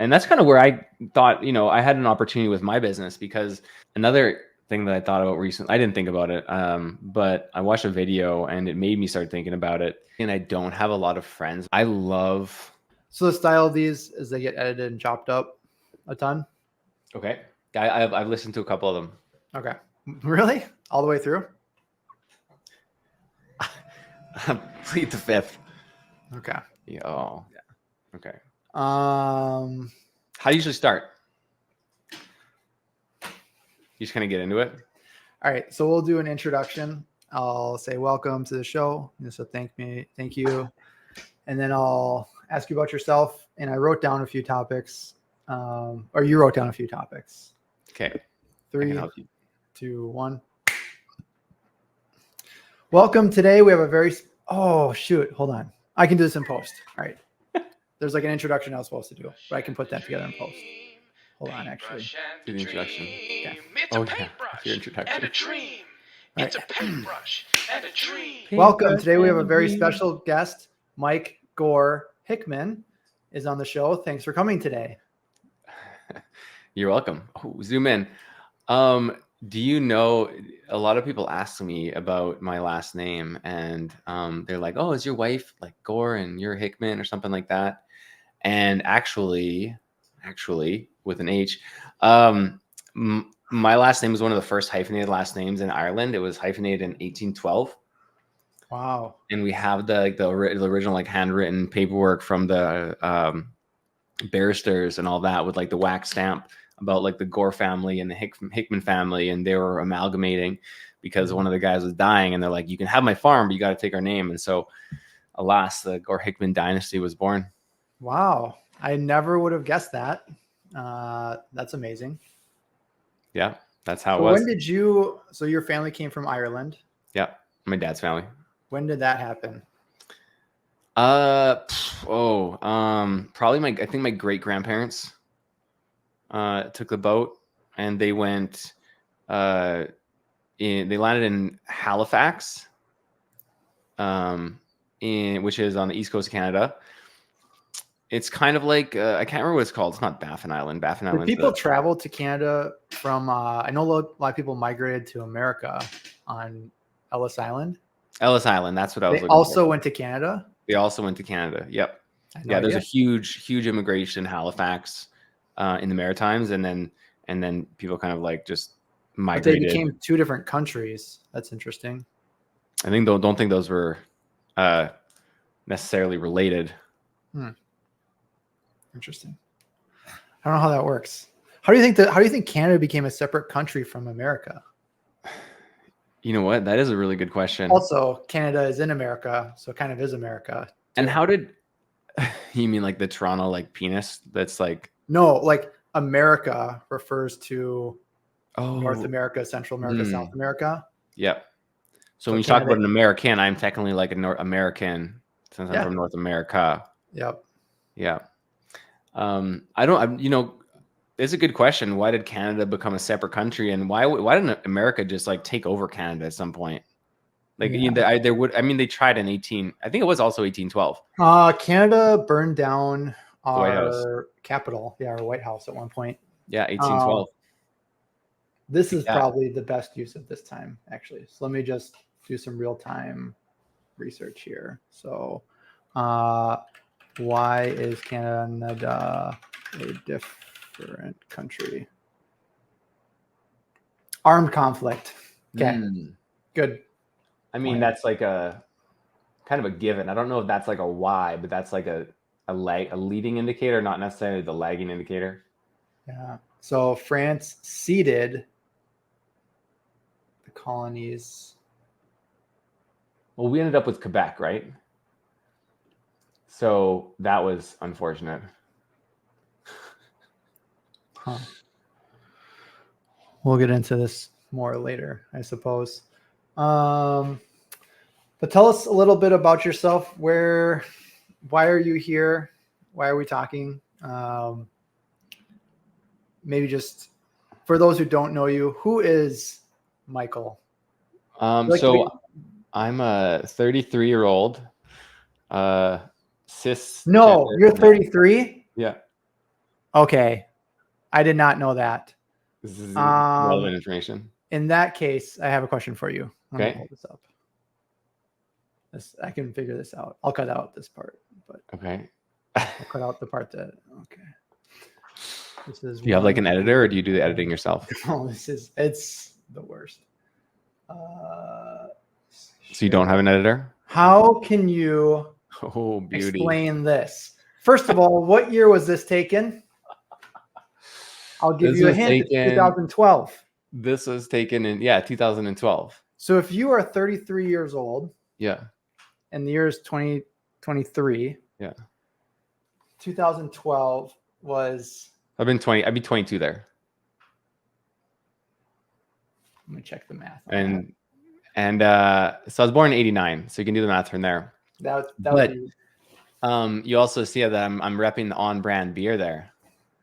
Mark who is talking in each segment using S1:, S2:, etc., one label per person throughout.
S1: And that's kind of where I thought, I had an opportunity with my business, because another thing that I thought about recently, I didn't think about it, but I watched a video and it made me start thinking about it. And I don't have a lot of friends. I love.
S2: So the style of these is they get edited and chopped up a ton.
S1: Okay. I've listened to a couple of them.
S2: Okay. Really? All the way through?
S1: Plead the fifth.
S2: Okay.
S1: Oh, yeah. Okay.
S2: How
S1: do you usually start? You just kind of get into it?
S2: All right. So we'll do an introduction. I'll say welcome to the show. So thank you. And then I'll ask you about yourself. And I wrote down a few topics, or you wrote down a few topics.
S1: Okay.
S2: 3, 2, 1. Welcome. Today we have a very, oh shoot, hold on. I can do this in post. All right. There's like an introduction I was supposed to do, but I can put that together in post. Hold on, actually.
S1: Do the introduction.
S2: Okay.
S1: Oh yeah, your introduction.
S3: And a dream. It's a paintbrush and a dream.
S2: Welcome. Today we have a very special guest. Mike Gore-Hickman is on the show. Thanks for coming today.
S1: You're welcome. Oh, zoom in. Do you know, a lot of people ask me about my last name, and they're like, oh, is your wife like Gore and you're Hickman or something like that? And actually with an H, my last name was one of the first hyphenated last names in Ireland. It was hyphenated in 1812.
S2: Wow.
S1: And we have the original like handwritten paperwork from the barristers and all that, with like the wax stamp about like the Gore family and the Hickman family, and they were amalgamating because one of the guys was dying, and they're like, you can have my farm, but you got to take our name. And so alas, the Gore-Hickman dynasty was born.
S2: Wow. I never would have guessed that. That's amazing.
S1: Yeah, that's how it was.
S2: When did so your family came from Ireland?
S1: Yeah, my dad's family.
S2: When did that happen?
S1: Probably I think my great grandparents took the boat, and they went they landed in Halifax, which is on the east coast of Canada. It's kind of like I can't remember what it's called. It's not Baffin Island. Baffin Island.
S2: People travel to Canada from I know a lot of people migrated to America on Ellis Island.
S1: Ellis Island, that's what I was looking for.
S2: They also went to Canada?
S1: They also went to Canada. Yep. Yeah, there's a huge immigration in Halifax in the Maritimes, and then people kind of like just migrated.
S2: But they became two different countries. That's interesting.
S1: I think don't think those were necessarily related.
S2: Interesting. I don't know how that works. How do you think Canada became a separate country from America?
S1: You know what? That is a really good question.
S2: Also, Canada is in America, so it kind of is America.
S1: And how did you mean like the Toronto like penis? That's like
S2: no, like America refers to North America, Central America, South America.
S1: Yep. So when you talk about an American, I'm technically like a American since I'm from North America.
S2: Yep.
S1: Yeah. It's a good question. Why did Canada become a separate country, and why didn't America just like take over Canada at some point? Like they tried in I think it was also 1812.
S2: Canada burned down our capital. Yeah, our White House at one point.
S1: Yeah, 1812.
S2: This is probably the best use of this time, actually. So let me just do some real-time research here. So why is Canada a different country? Armed conflict. Okay. Good.
S1: I mean, that's like a kind of a given. I don't know if that's like a why, but that's like a leading indicator, not necessarily the lagging indicator.
S2: Yeah. So France ceded the colonies.
S1: Well, we ended up with Quebec, right? So that was unfortunate.
S2: Huh. We'll get into this more later, I suppose. But tell us a little bit about yourself. Why are you here? Why are we talking? Maybe just for those who don't know you, who is Michael?
S1: So I'm a 33-year-old cis.
S2: No, you're 33?
S1: Yeah.
S2: Okay. I did not know that.
S1: This is relevant information.
S2: In that case, I have a question for you. Let me
S1: Okay.
S2: pull this up. I can figure this out. I'll cut out this part, but
S1: Okay.
S2: I'll cut out the part that, okay. This is
S1: Do you have like an editor, or do you do the editing yourself?
S2: Oh, it's the worst.
S1: So you don't have an editor?
S2: How can you
S1: Oh, beauty.
S2: explain this? First of all, what year was this taken? I'll give you a hint. It's 2012.
S1: This was taken in 2012.
S2: So if you are 33 years old,
S1: Yeah.
S2: and the year is 2023,
S1: Yeah.
S2: 2012 was.
S1: I'd be 22 there.
S2: Let me check the math.
S1: And so I was born in 89, so you can do the math from there.
S2: That
S1: But
S2: would be,
S1: you also see that I'm repping the on-brand beer there.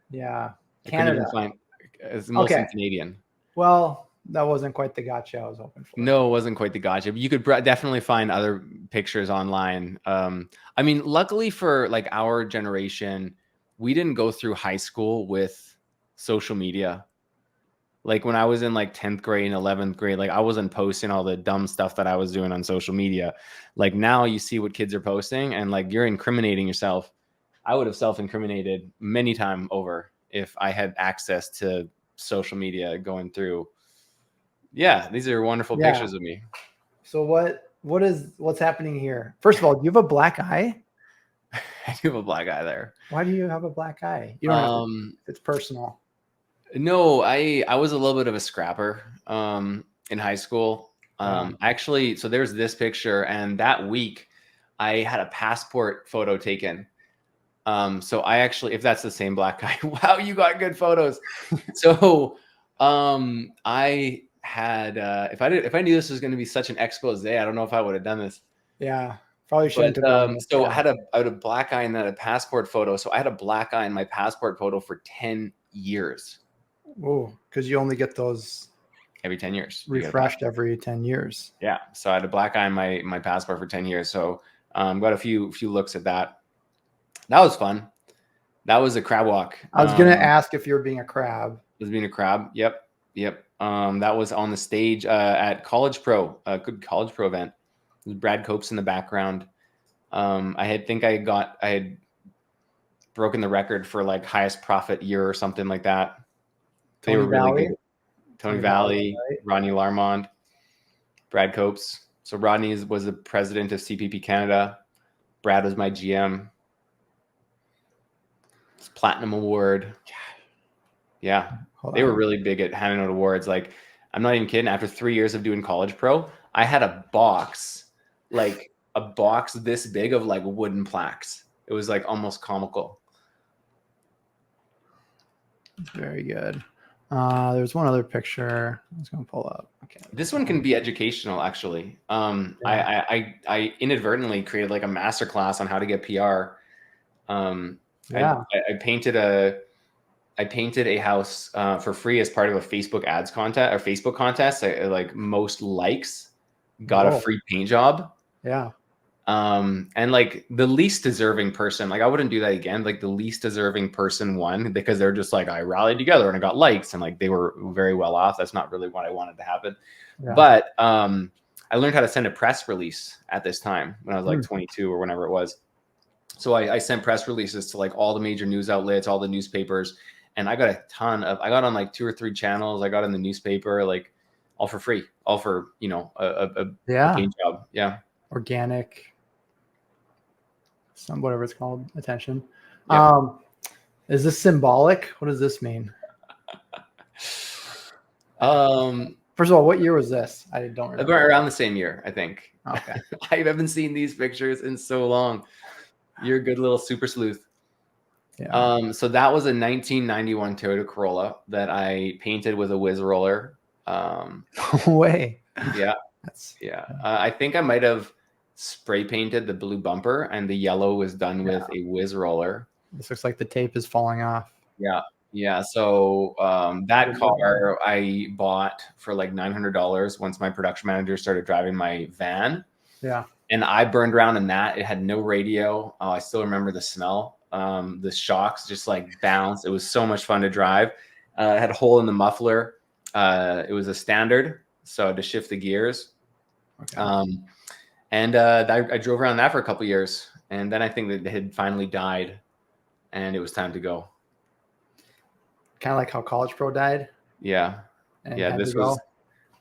S2: yeah,
S1: I couldn't even
S2: Canada.
S1: find, it's mostly
S2: Okay.
S1: Canadian.
S2: Well, that wasn't quite the gotcha I was hoping for.
S1: No, it wasn't quite the gotcha. But you could definitely find other pictures online. I mean, luckily for like our generation, we didn't go through high school with social media. Like when I was in like 10th grade and 11th grade, like I wasn't posting all the dumb stuff that I was doing on social media. Like now you see what kids are posting and like you're incriminating yourself. I would have self-incriminated many times over if I had access to social media going through. Yeah, these are wonderful pictures of me.
S2: So what's happening here? First of all, do you have a black eye?
S1: I do have a black eye there.
S2: Why do you have a black eye? You don't have to, it's personal.
S1: No, I was a little bit of a scrapper in high school. Actually, so there's this picture, and that week I had a passport photo taken. So I actually, if that's the same black guy, wow, you got good photos. So I had if I knew this was going to be such an expose, I don't know if I would have done this.
S2: Yeah, probably shouldn't have.
S1: So I had a black eye and then a passport photo. So I had a black eye in my passport photo for 10 years.
S2: Oh, because you only get those
S1: every 10 years.
S2: Refreshed every 10 years.
S1: Yeah. So I had a black eye in my passport for 10 years. So got a few looks at that. That was fun. That was a crab walk.
S2: I was going to ask if you're being a crab.
S1: Was being a crab. Yep. That was on the stage at College Pro, a good College Pro event. It was Brad Copes in the background. I had broken the record for like highest profit year or something like that. They were really good. Tony Valley, right? Rodney Larmond, Brad Copes. So Rodney was the president of CPP Canada. Brad was my GM. It's Platinum Award. Yeah. They were really big at handing out awards. Like, I'm not even kidding. After 3 years of doing College Pro, I had a box this big of like wooden plaques. It was like almost comical.
S2: Very good. There's one other picture I was going to pull up. Okay.
S1: This one can be educational, actually. I inadvertently created like a masterclass on how to get PR. I painted a house for free as part of a Facebook ads contest or Facebook contest. Like most likes got a free paint job.
S2: Yeah.
S1: And like the least deserving person, like I wouldn't do that again. Like the least deserving person won because they're just like, I rallied together and I got likes and like they were very well off. That's not really what I wanted to happen. Yeah. But I learned how to send a press release at this time when I was like 22 or whenever it was. So I sent press releases to like all the major news outlets, all the newspapers, and I got a ton of. I got on like 2 or 3 channels. I got in the newspaper, like all for free, all for a paint job. Yeah,
S2: organic. Whatever it's called, attention.
S1: Yep.
S2: Is this symbolic? What does this mean? First of all, what year was this? I don't remember.
S1: Around the same year, I think.
S2: Okay.
S1: I haven't seen these pictures in so long. You're a good little super sleuth. Yeah. So that was a 1991 Toyota Corolla that I painted with a whiz roller.
S2: No way.
S1: Yeah. I think I might have spray painted the blue bumper and the yellow was done with a whiz roller.
S2: This looks like the tape is falling off.
S1: Yeah. So that car I bought for like $900 once my production manager started driving my van.
S2: Yeah.
S1: And I burned around in that. It had no radio. I still remember the smell. The shocks just like bounced. It was so much fun to drive. It had a hole in the muffler. It was a standard, so I had to shift the gears.
S2: Okay.
S1: I drove around that for a couple of years, and then I think that it had finally died, and it was time to go.
S2: Kind of like how College Pro died.
S1: Yeah,
S2: And
S1: yeah.
S2: had
S1: This
S2: to go.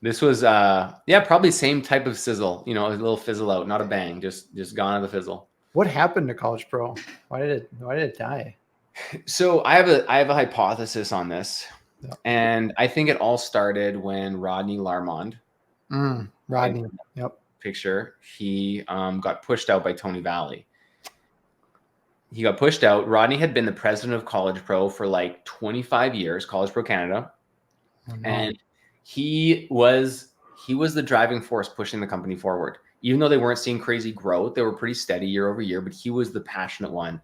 S1: was probably same type of sizzle. You know, a little fizzle out, not a bang, just gone of the fizzle.
S2: What happened to College Pro? Why did it die?
S1: So I have a hypothesis on this,
S2: Yeah.
S1: and I think it all started when Rodney Larmond,
S2: Rodney. Yep.
S1: picture, he got pushed out by Tony Valley. He got pushed out. Rodney had been the president of College Pro for like 25 years, College Pro Canada, and he was the driving force pushing the company forward. Even though they weren't seeing crazy growth, they were pretty steady year over year, but he was the passionate one.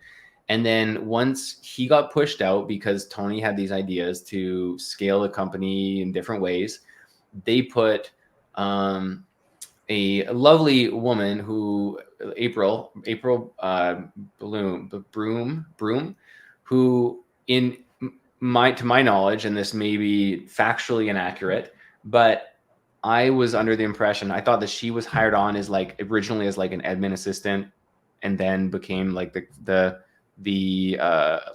S1: And then once he got pushed out because Tony had these ideas to scale the company in different ways, they put a lovely woman who April Broom, who to my knowledge, and this may be factually inaccurate, but I was under the impression, I thought that she was hired on as like originally as like an admin assistant, and then became like the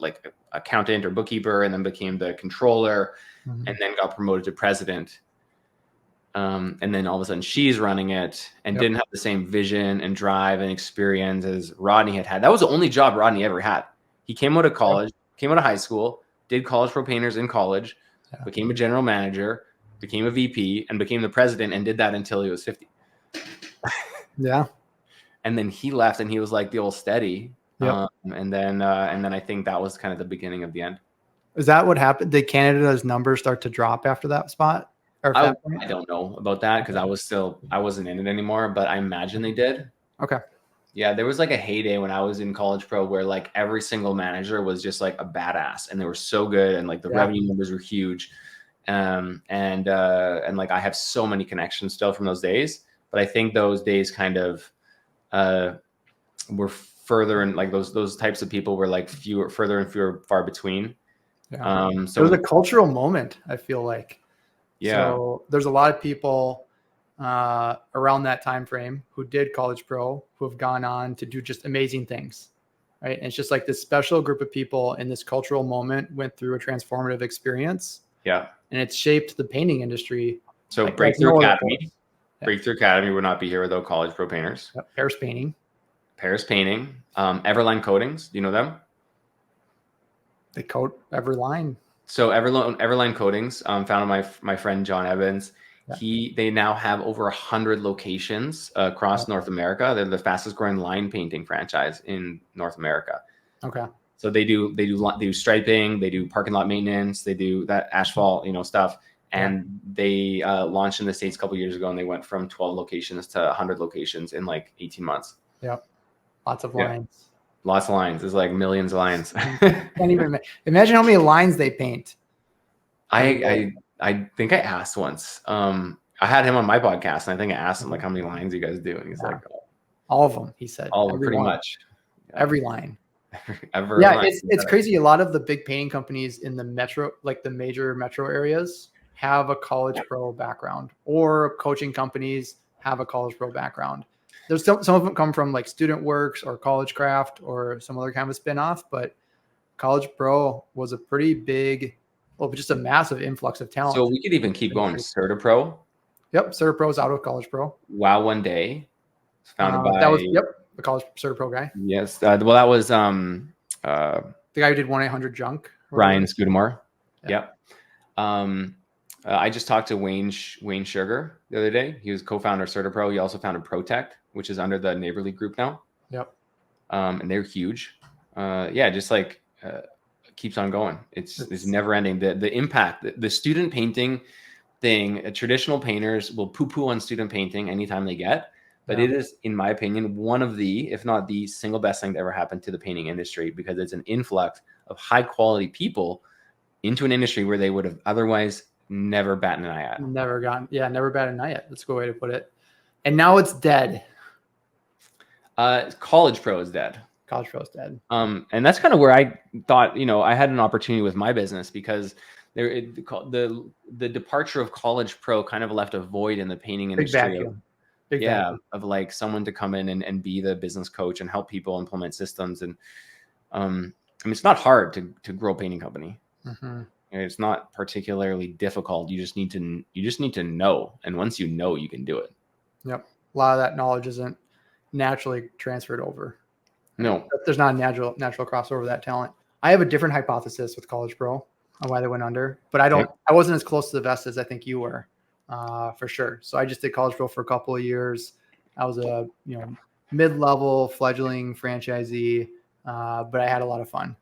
S1: like accountant or bookkeeper, and then became the controller, and then got promoted to president. And then all of a sudden she's running it and didn't have the same vision and drive and experience as Rodney had. That was the only job Rodney ever had. He came out of college, came out of high school, did College Pro Painters in college, became a general manager, became a VP, and became the president, and did that until he was 50.
S2: Yeah.
S1: And then he left, and he was like the old steady.
S2: Yep.
S1: And then I think that was kind of the beginning of the end.
S2: Is that what happened? Did Canada's numbers start to drop after that spot?
S1: I don't know about that because I wasn't in it anymore, but I imagine they did.
S2: Okay.
S1: Yeah, there was like a heyday when I was in College Pro where like every single manager was just like a badass, and they were so good, and like the revenue numbers were huge. And like I have so many connections still from those days, but I think those days kind of were further, and like those types of people were like further and fewer far between.
S2: Yeah.
S1: So
S2: it was a cultural moment, I feel like.
S1: Yeah.
S2: So there's a lot of people around that time frame who did College Pro who have gone on to do just amazing things, right? And it's just like this special group of people in this cultural moment went through a transformative experience.
S1: Yeah.
S2: And it's shaped the painting industry.
S1: So
S2: like
S1: Breakthrough Academy. Breakthrough Academy would not be here without College Pro Painters.
S2: Yep. Paris Painting.
S1: Everline Coatings. Do you know them?
S2: They coat every line.
S1: So Everline Coatings, founded by my friend John Evans. They now have over 100 locations across North America. They're the fastest growing line painting franchise in North America.
S2: Okay.
S1: So they do striping, they do parking lot maintenance, they do that asphalt, stuff. And they launched in the States a couple of years ago, and they went from 12 locations to 100 locations in like 18 months.
S2: Yep. Lots of lines.
S1: Lots of lines. There's like millions of lines.
S2: Can't even imagine how many lines they paint.
S1: I think I asked once. I had him on my podcast, and I think I asked him like, how many lines you guys do? And he's like,
S2: all of them. He said,
S1: all of them, pretty much. Yeah.
S2: Every line.
S1: Every line.
S2: It's crazy. A lot of the big painting companies in the metro, like the major metro areas, have a College Pro background, or coaching companies have a College Pro background. There's some of them come from like Student Works or College Craft or some other kind of spinoff, but College Pro was a pretty big, just a massive influx of talent.
S1: So we could even keep going. Certa Pro.
S2: Yep, Certa Pro is out of College Pro.
S1: Wow One Day, founded by
S2: the College Certa Pro guy.
S1: Yes, well that was
S2: the guy who did 1-800-JUNK.
S1: Ryan Scudamore. Yep. I just talked to Wayne Sugar the other day. He was co-founder of Certa Pro. He also founded Protect, which is under the Neighborly Group now.
S2: Yep.
S1: And they're huge. Just like keeps on going. It's never ending. The impact, the student painting thing, traditional painters will poo-poo on student painting anytime they get, but it is, in my opinion, one of the, if not the single best thing to ever happen to the painting industry, because it's an influx of high quality people into an industry where they would have otherwise never batted an eye at.
S2: Never batted an eye at. That's a good way to put it. And now it's dead.
S1: College Pro is dead.
S2: College Pro's dead.
S1: And that's kind of where I thought, I had an opportunity with my business because the departure of College Pro kind of left a void in the painting
S2: Big
S1: industry.
S2: vacuum. Big vacuum.
S1: Of like someone to come in and be the business coach and help people implement systems. And it's not hard to grow a painting company.
S2: Mm-hmm.
S1: It's not particularly difficult. You just need to know. And once you know, you can do it.
S2: Yep. A lot of that knowledge isn't naturally transferred over.
S1: No.
S2: There's not a natural crossover of that talent. I have a different hypothesis with College Pro on why they went under, but I wasn't as close to the vest as I think you were, for sure. So I just did College Pro for a couple of years. I was a mid-level fledgling franchisee, but I had a lot of fun.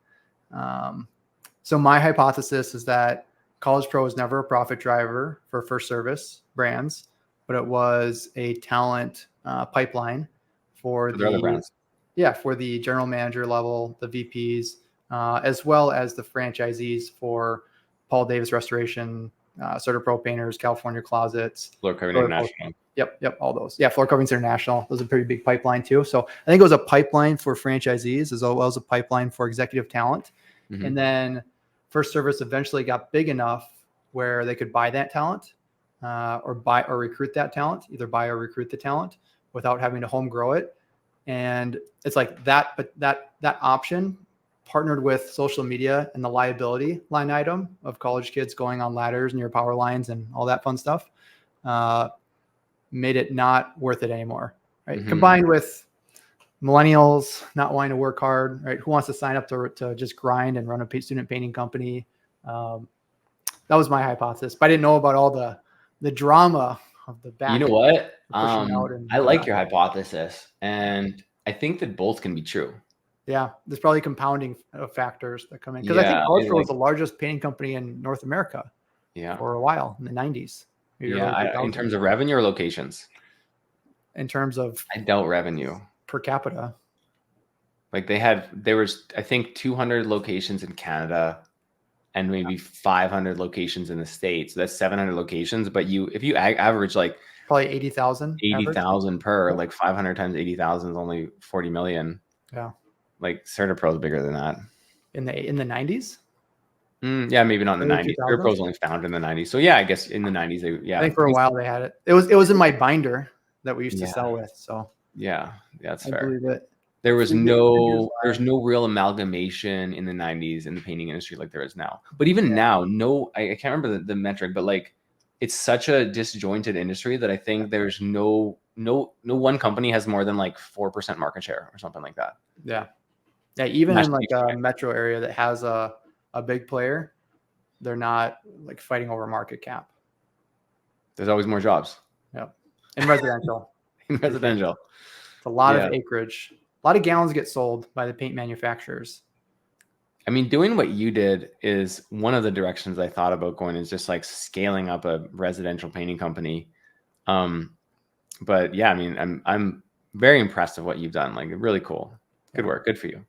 S2: So my hypothesis is that College Pro was never a profit driver for first service brands, but it was a talent pipeline for
S1: the other brands.
S2: Yeah, for the general manager level, the VPs, as well as the franchisees for Paul Davis Restoration, Certa Pro Painters, California Closets,
S1: Floor Covering International.
S2: Yep, all those. Yeah, Floor Coverings International. Those are a pretty big pipeline too. So I think it was a pipeline for franchisees as well as a pipeline for executive talent.
S1: Mm-hmm.
S2: And then First Service eventually got big enough where they could buy that talent, or recruit that talent, either buy or recruit the talent without having to home grow it. And it's like that, but that option partnered with social media and the liability line item of college kids going on ladders near power lines and all that fun stuff, made it not worth it anymore. Right.
S1: Mm-hmm.
S2: Combined with millennials not wanting to work hard, right? Who wants to sign up to just grind and run a student painting company? That was my hypothesis, but I didn't know about all the drama of the back.
S1: You know what?
S2: I
S1: like your hypothesis, and I think that both can be true.
S2: Yeah, there's probably compounding factors that come in because I think College Pro was the largest painting company in North America.
S1: Yeah,
S2: for a while in the 90s.
S1: Yeah, in terms of revenue or locations.
S2: In terms of,
S1: I doubt revenue
S2: per capita.
S1: Like there was I think 200 locations in Canada, and maybe 500 locations in the States. So that's 700 locations. But if you average like
S2: probably 80,000
S1: per, like 500 times 80,000 is only 40 million.
S2: Yeah.
S1: Like Certa Pro is bigger than that.
S2: In the 90s?
S1: Yeah, maybe not in the 90s. Certa Pro was only founded in the 90s. So yeah, I guess in the 90s,
S2: I think for a while they had it. It was in my binder that we used to sell with. So
S1: yeah, that's fair.
S2: I believe it.
S1: There's no real amalgamation in the 90s in the painting industry like there is now. But even now, I can't remember the metric, but like it's such a disjointed industry that I think there's no one company has more than like 4% market share or something like that.
S2: Yeah. Yeah. Even in like a metro area that has a big player, they're not like fighting over market cap.
S1: There's always more jobs.
S2: Yep. In residential. It's a lot of acreage. A lot of gallons get sold by the paint manufacturers.
S1: I mean, doing what you did is one of the directions I thought about going, is just like scaling up a residential painting company. But yeah, I mean, I'm very impressed with what you've done. Like, really cool. Good work. Good for you.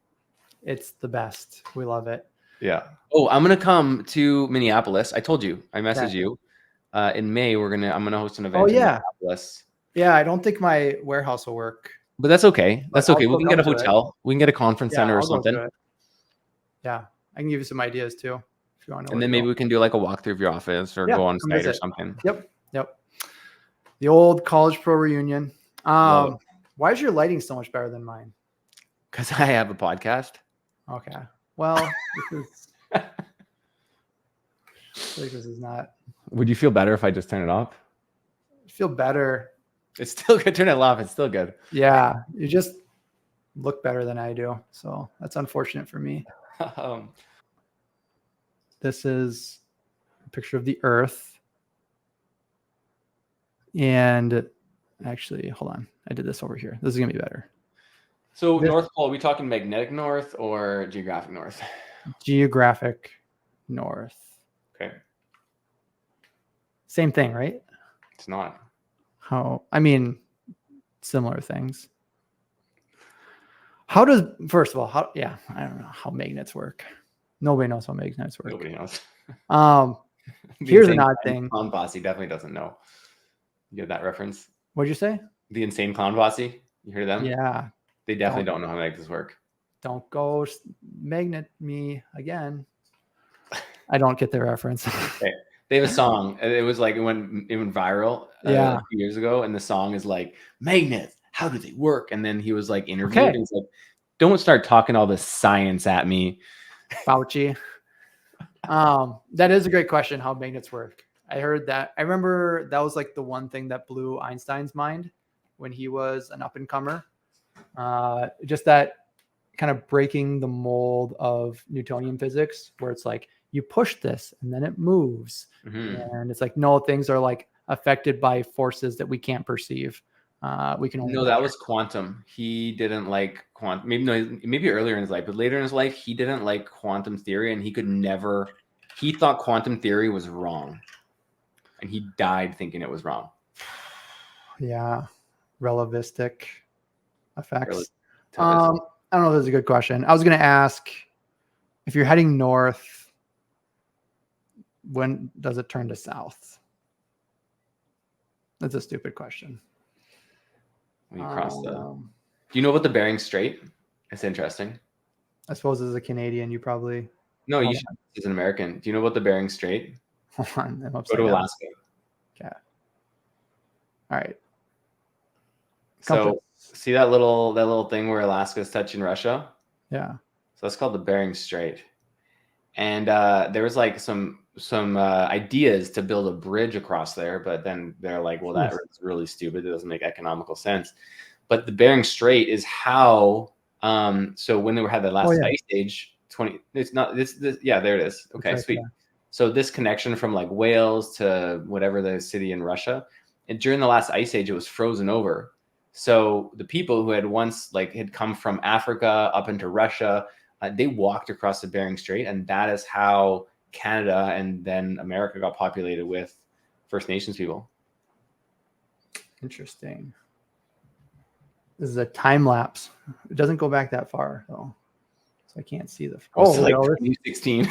S2: It's the best. We love it.
S1: Yeah. Oh, I'm gonna come to Minneapolis. I told you. I messaged you. In May, I'm gonna host an event. In Minneapolis.
S2: Yeah, I don't think my warehouse will work.
S1: But that's okay. That's okay. We can get a hotel. We can get a conference center or something.
S2: Yeah, I can give you some ideas too if you want to.
S1: And then maybe we can do like a walkthrough of your office or go on site or something.
S2: Yep. The old College Pro reunion. Why is your lighting so much better than mine?
S1: Because I have a podcast.
S2: Okay. Well, this is not.
S1: Would you feel better if I just turn it off?
S2: Feel better.
S1: It's still good. Turn it off. It's still good.
S2: Yeah, you just look better than I do, so that's unfortunate for me. This is a picture of the Earth, and actually, hold on. I did this over here. This is gonna be better.
S1: So North Pole, are we talking magnetic north or geographic north?
S2: Geographic north.
S1: Okay.
S2: Same thing, right?
S1: It's not.
S2: Similar things. First of all, I don't know how magnets work. Nobody knows how magnets work.
S1: Nobody knows.
S2: Here's an odd thing.
S1: Clown Posse definitely doesn't know. You get that reference?
S2: What'd you say?
S1: The Insane Clown Posse. You heard them?
S2: Yeah.
S1: They definitely don't know how magnets work.
S2: Don't go magnet me again. I don't get the reference.
S1: Okay. They have a song. It was like it went viral
S2: Yeah.
S1: a few years ago, and the song is like magnets. How do they work? And then he was like interviewed.
S2: Okay.
S1: And he's like, "Don't start talking all this science at me."
S2: Fauci. That is a great question. How magnets work. I heard that. I remember that was like the one thing that blew Einstein's mind when he was an up and comer. Just that kind of breaking the mold of Newtonian physics, where it's like you push this and then it moves, and it's like no, things are like affected by forces that we can't perceive. We can only
S1: No, that was quantum. He didn't like quantum. Maybe earlier in his life, but later in his life, he didn't like quantum theory, and he could never. He thought quantum theory was wrong, and he died thinking it was wrong.
S2: Yeah, relativistic effects.
S1: Relativistic.
S2: I don't know if that's a good question. I was going to ask, if you're heading north, when does it turn to south? That's a stupid question.
S1: When you cross do you know about the Bering Strait? It's interesting.
S2: I suppose as a Canadian, you probably.
S1: No, you should as an American. Do you know about the Bering Strait?
S2: Hold on. I'm
S1: Go
S2: upside
S1: to
S2: down.
S1: Alaska.
S2: Okay. All right.
S1: So see that little thing where Alaska is touching Russia?
S2: Yeah.
S1: So that's called the Bering Strait. And there was like some ideas to build a bridge across there, but then they're like, well, that is really stupid. It doesn't make economical sense. But the Bering Strait is how. So when they had the last ice age, it's not this. Yeah, there it is. Okay, sweet. Yeah. So this connection from like Wales to whatever the city in Russia, and during the last ice age, it was frozen over. So the people who had once had come from Africa up into Russia, they walked across the Bering Strait, and that is how Canada and then America got populated with First Nations people.
S2: Interesting. This is a time lapse. It doesn't go back that far though, so I can't see the.
S1: Oh, so like 2016.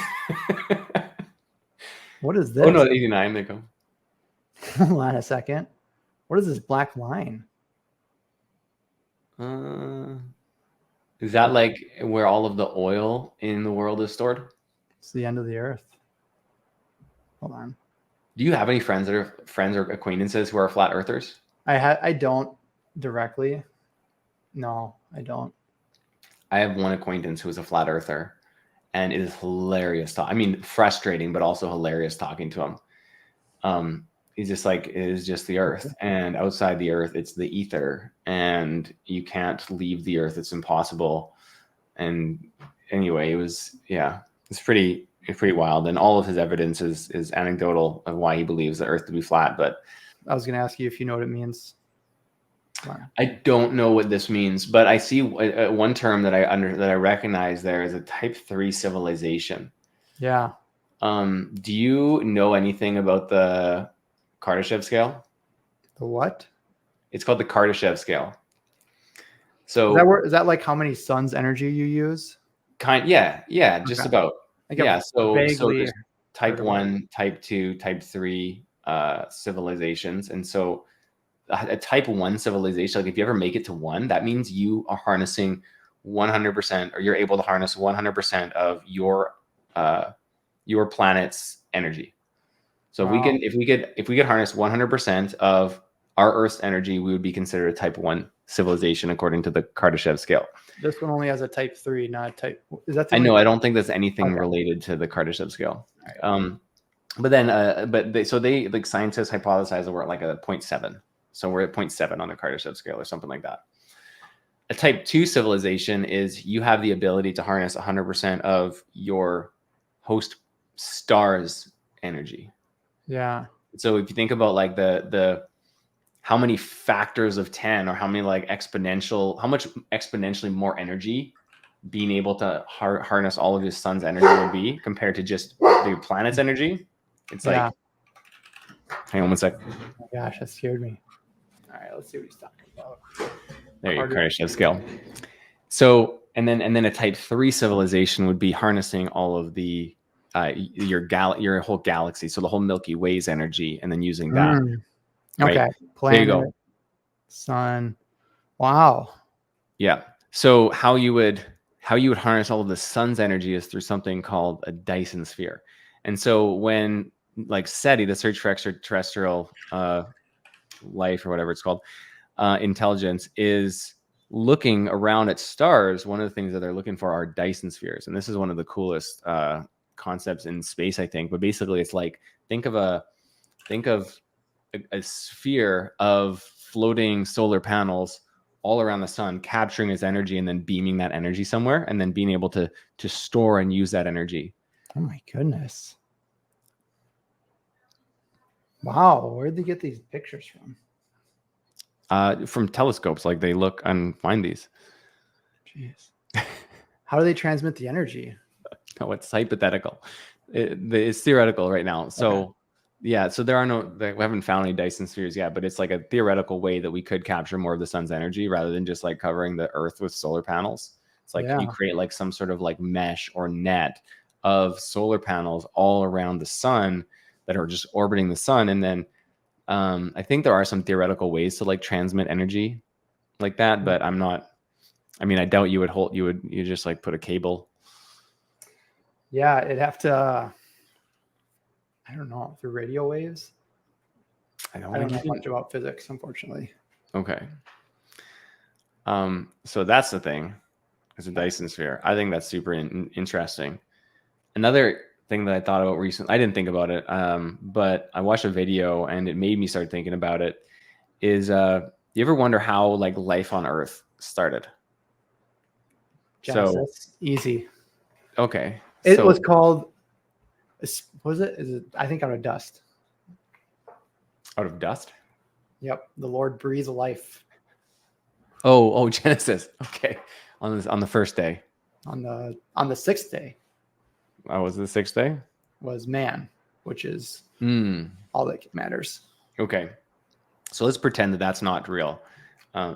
S2: What is this?
S1: Oh no, 89. They go.
S2: Hold on a second. What is this black line?
S1: Is that like where all of the oil in the world is stored?
S2: It's the end of the earth. Hold on.
S1: Do you have any friends or acquaintances who are flat earthers?
S2: I don't directly. No, I don't.
S1: I have one acquaintance who is a flat earther, and it is hilarious. I mean, frustrating, but also hilarious talking to him. He's just like, it is just the earth, and outside the earth, it's the ether, and you can't leave the earth. It's impossible. And anyway, it's pretty wild. And all of his evidence is anecdotal of why he believes the earth to be flat. But
S2: I was going to ask you if you know what it means.
S1: I don't know what this means, but I see one term that I recognize there is a type 3 civilization.
S2: Yeah.
S1: Do you know anything about the Kardashev scale?
S2: The what?
S1: It's called the Kardashev scale. So
S2: is that like how many sun's energy you use?
S1: Just about. So there's type 1, type 2, type 3 civilizations, and so a type 1 civilization, like if you ever make it to 1, that means you are harnessing 100%, or you're able to harness 100% of your planet's energy. So if we could harness 100% of our Earth's energy, we would be considered a type 1 civilization according to the Kardashev scale.
S2: This one only has a type 3, not a type. Is that?
S1: I know. I don't think there's anything related to the Kardashev scale. Right. But then, they like scientists hypothesize that we're at like a 0.7. So we're at 0.7 on the Kardashev scale or something like that. A type 2 civilization is you have the ability to harness 100% of your host star's energy.
S2: Yeah.
S1: So if you think about like the how many factors of 10 or how much exponentially more energy being able to harness all of your sun's energy would be compared to just the planet's energy. It's like, hang on one sec.
S2: Oh my gosh, that scared me. All right, let's see what he's talking about.
S1: There you go, Kardashev scale. So, and then a type 3 civilization would be harnessing all of the your whole galaxy, so the whole Milky Way's energy, and then using that.
S2: Okay,
S1: right?
S2: Planet,
S1: there you go.
S2: Sun. Wow.
S1: Yeah. So how you would how you would harness all of the sun's energy is through something called a Dyson sphere. And so when like SETI, the Search for Extraterrestrial Life or whatever it's called, intelligence is looking around at stars, one of the things that they're looking for are Dyson spheres. And this is one of the coolest concepts in space, I think. But basically it's like, think of a sphere of floating solar panels all around the sun, capturing its energy and then beaming that energy somewhere, and then being able to store and use that energy.
S2: Oh my goodness. Wow, where'd they get these pictures from?
S1: From telescopes, like they look and find these.
S2: Jeez. How do they transmit the energy?
S1: No, it's hypothetical. It's theoretical right now. So yeah, so we haven't found any Dyson spheres yet, but it's like a theoretical way that we could capture more of the sun's energy rather than just like covering the earth with solar panels. It's like, can you create like some sort of like mesh or net of solar panels all around the sun that are just orbiting the sun? And then I think there are some theoretical ways to like transmit energy like that, but I doubt you just like put a cable.
S2: Yeah, it'd have to, I don't know, through radio waves. I don't know much about physics, unfortunately.
S1: Okay. So that's the thing. It's a Dyson sphere. I think that's super interesting. Another thing that I thought about recently, I didn't think about it, but I watched a video and it made me start thinking about it, is you ever wonder how like life on Earth started?
S2: Genesis. Easy.
S1: Okay.
S2: It was called, was it? Is it? I think out of dust.
S1: Out of dust?
S2: Yep. The Lord breathed life.
S1: Oh, Genesis. Okay. On the first day.
S2: On the sixth day.
S1: Oh, was it the sixth day?
S2: Was man, which is all that matters.
S1: Okay. So let's pretend that that's not real,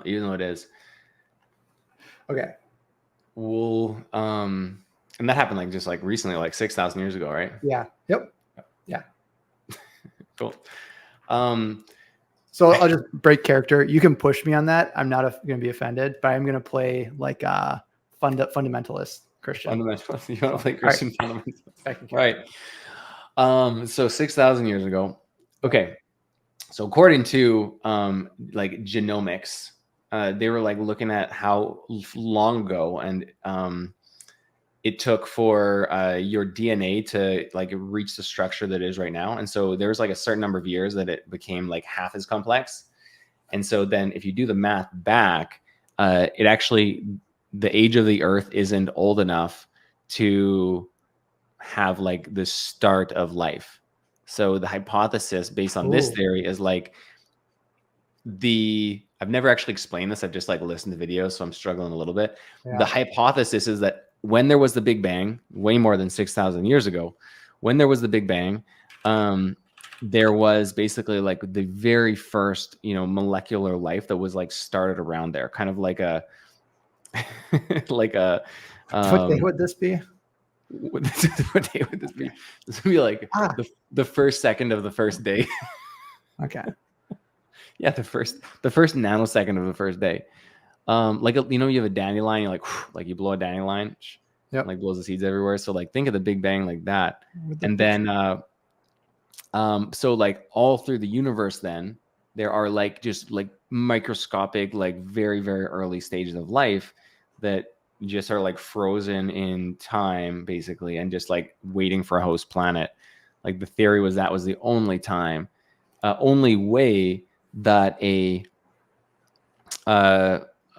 S1: even though it is. Okay. Well, and that happened like just like recently, like 6,000 years ago, right?
S2: Yeah. Yep. Yeah.
S1: Cool.
S2: So I'll just break character. You can push me on that. I'm not going to be offended, but I'm going to play like a fundamentalist Christian.
S1: Fundamentalist. You want to play Christian fundamentalist? Right. So 6,000 years ago. Okay. So according to like genomics, they were like looking at how long ago and it took for your DNA to like reach the structure that it is right now. And so there's like a certain number of years that it became like half as complex. And so then if you do the math back, it actually, the age of the Earth isn't old enough to have like the start of life. So the hypothesis based on this theory is like I've never actually explained this. I've just like listened to videos, so I'm struggling a little bit. Yeah. The hypothesis is that when there was the Big Bang, way more than 6,000 years ago, when there was the Big Bang, there was basically like the very first, molecular life that was like started around there, kind of like a, like a.
S2: What day would this be?
S1: What day would this be? This would be like the first second of the first day.
S2: Okay.
S1: Yeah, the first nanosecond of the first day. Like you have a dandelion, you're like you blow a dandelion, like blows the seeds everywhere. So like think of the Big Bang like that, and then so like all through the universe, then there are like just like microscopic, like very very early stages of life that just are like frozen in time, basically, and just like waiting for a host planet. Like the theory was that was the only time, only way that a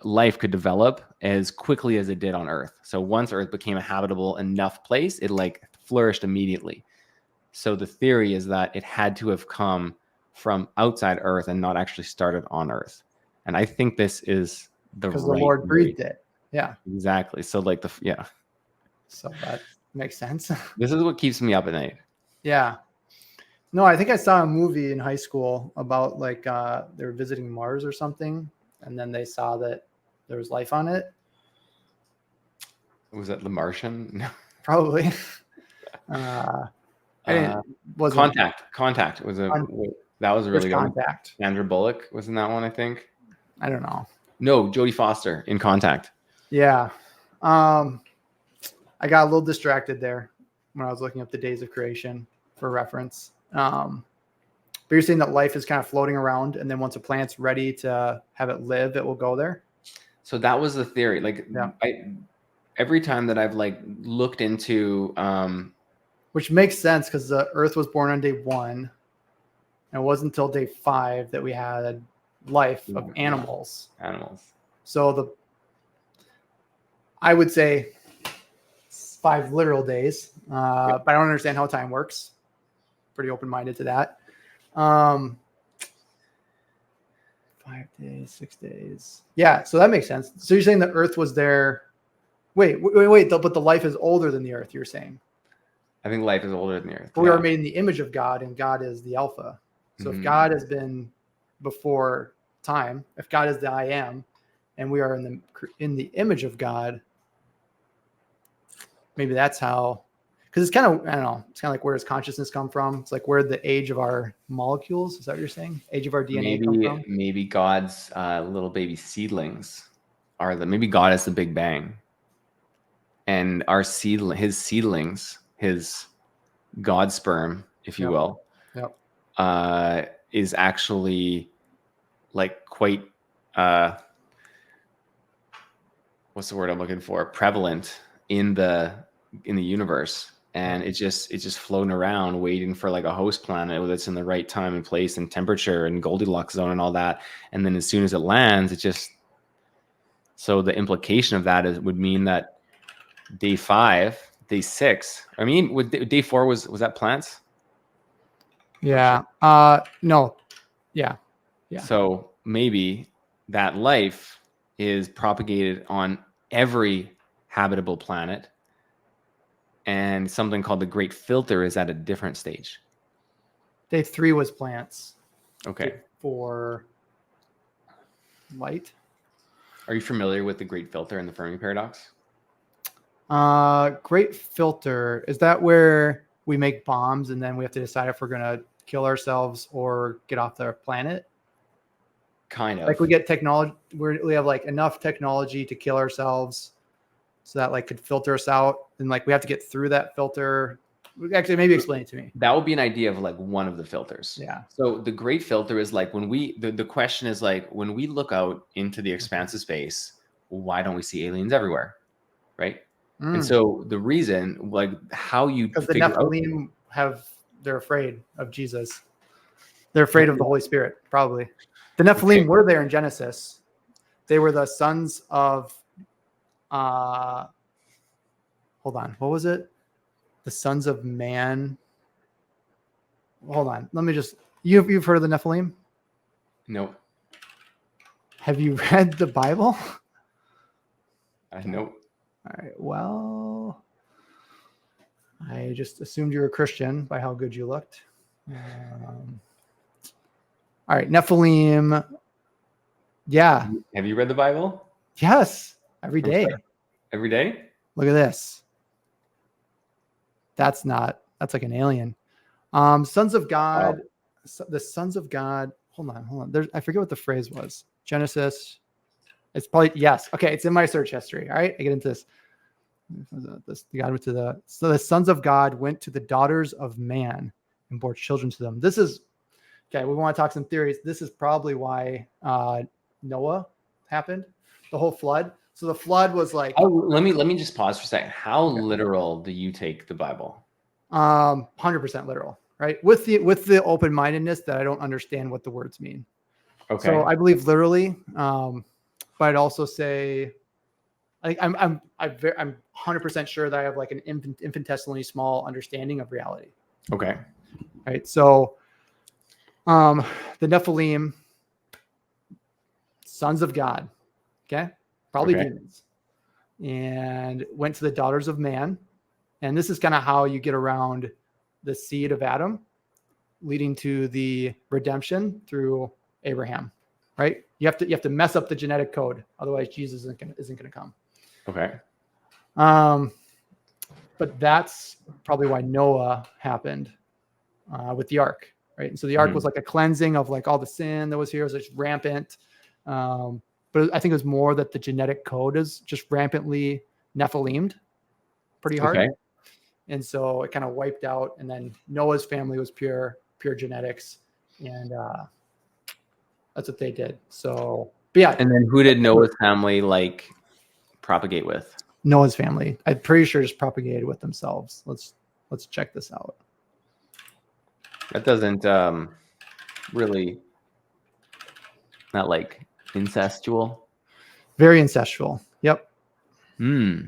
S1: life could develop as quickly as it did on Earth. So once Earth became a habitable enough place, it like flourished immediately. So the theory is that it had to have come from outside Earth and not actually started on Earth. And I think this is because
S2: the Lord breathed it. Yeah,
S1: exactly. So like
S2: so that makes sense.
S1: This is what keeps me up at night.
S2: Yeah. No, I think I saw a movie in high school about like they were visiting Mars or something, and then they saw that there was life on it.
S1: Was that The Martian? No.
S2: Probably.
S1: Contact was that was a really good
S2: Contact.
S1: one. Sandra Bullock was in that one, I think.
S2: I don't know.
S1: No, Jodie Foster in Contact.
S2: Yeah. I got a little distracted there when I was looking up the days of creation for reference. But you're saying that life is kind of floating around, and then once a plant's ready to have it live, it will go there.
S1: So that was the theory. Like,
S2: Yeah.
S1: every time that I've like looked into,
S2: Which makes sense because the Earth was born on day 1. And it wasn't until day 5 that we had life of animals. So I would say 5 literal days, but I don't understand how time works. Pretty open-minded to that. 5 days, 6 days. Yeah, so that makes sense. So you're saying the Earth was there. Wait. But the life is older than the Earth, you're saying.
S1: I think life is older than the Earth.
S2: But we are made in the image of God, and God is the Alpha. So if God has been before time, if God is the I am, and we are in the image of God, maybe that's how. Because it's kind of, I don't know, it's kind of like, where does consciousness come from? It's like, where the age of our molecules, is that what you're saying? Age of our DNA come from?
S1: Maybe God's little baby seedlings maybe God is the Big Bang, and his seedlings, his God sperm, if you will, is actually like quite what's the word I'm looking for? Prevalent in the universe, and it's just floating around waiting for like a host planet that's in the right time and place and temperature and Goldilocks zone and all that. And then as soon as it lands, so the implication of that would mean that day 5, day 6. I mean, day 4 was that plants?
S2: Yeah. No. Yeah. Yeah.
S1: So maybe that life is propagated on every habitable planet, and something called the Great Filter is at a different stage.
S2: Day 3 was plants.
S1: Okay.
S2: Day 4, light.
S1: Are you familiar with the Great Filter and the Fermi paradox?
S2: Great Filter, is that where we make bombs and then we have to decide if we're gonna kill ourselves or get off the planet?
S1: Kind of.
S2: Like, we get technology, we have like enough technology to kill ourselves, so that like could filter us out, and like we have to get through that filter. Actually, maybe explain it to me.
S1: That would be an idea of like one of the filters.
S2: Yeah.
S1: So the Great Filter is like when the question is like, when we look out into the expanse of space, why don't we see aliens everywhere? Right. And so the reason, like, how you,
S2: because the Nephilim they're afraid of Jesus. They're afraid of the Holy Spirit, probably. The Nephilim were there in Genesis. They were the sons of, hold on, what was it? The sons of man. Hold on, let me just. You've heard of the Nephilim?
S1: Nope.
S2: Have you read the Bible?
S1: Nope.
S2: All right. Well, I just assumed you were a Christian by how good you looked. All right, Nephilim. Yeah.
S1: Have you read the Bible?
S2: Yes, every day.
S1: Every day?
S2: Look at this. That's like an alien. Sons of God. Oh. The sons of God. Hold on. I forget what the phrase was. Genesis. It's probably, yes. Okay, it's in my search history. All right, I get into this. So the sons of God went to the daughters of man and bore children to them. This is, okay, we want to talk some theories. This is probably why Noah happened, the whole flood. So the flood was like.
S1: Oh, let me just pause for a second. How literal do you take the Bible?
S2: 100% literal, right? With the open-mindedness that I don't understand what the words mean. Okay. So I believe literally, but I'd also say, I'm 100% sure that I have like an infinitesimally small understanding of reality.
S1: Okay.
S2: Right. So, the Nephilim, sons of God, okay, probably demons, and went to the daughters of man, and this is kind of how you get around the seed of Adam, leading to the redemption through Abraham. Right. You have to mess up the genetic code, otherwise Jesus isn't gonna come.
S1: Okay.
S2: But that's probably why Noah happened with the ark, right? And so the ark was like a cleansing of like all the sin that was here. It was just rampant. But I think it was more that the genetic code is just rampantly Nephilim pretty hard.
S1: Okay.
S2: And so it kind of wiped out. And then Noah's family was pure genetics. And that's what they did. So, but yeah.
S1: And then who did Noah's family like propagate with?
S2: Noah's family, I'm pretty sure, just propagated with themselves. Let's check this out.
S1: That doesn't really, not like incestual.
S2: Very incestual. Yep.
S1: Hmm.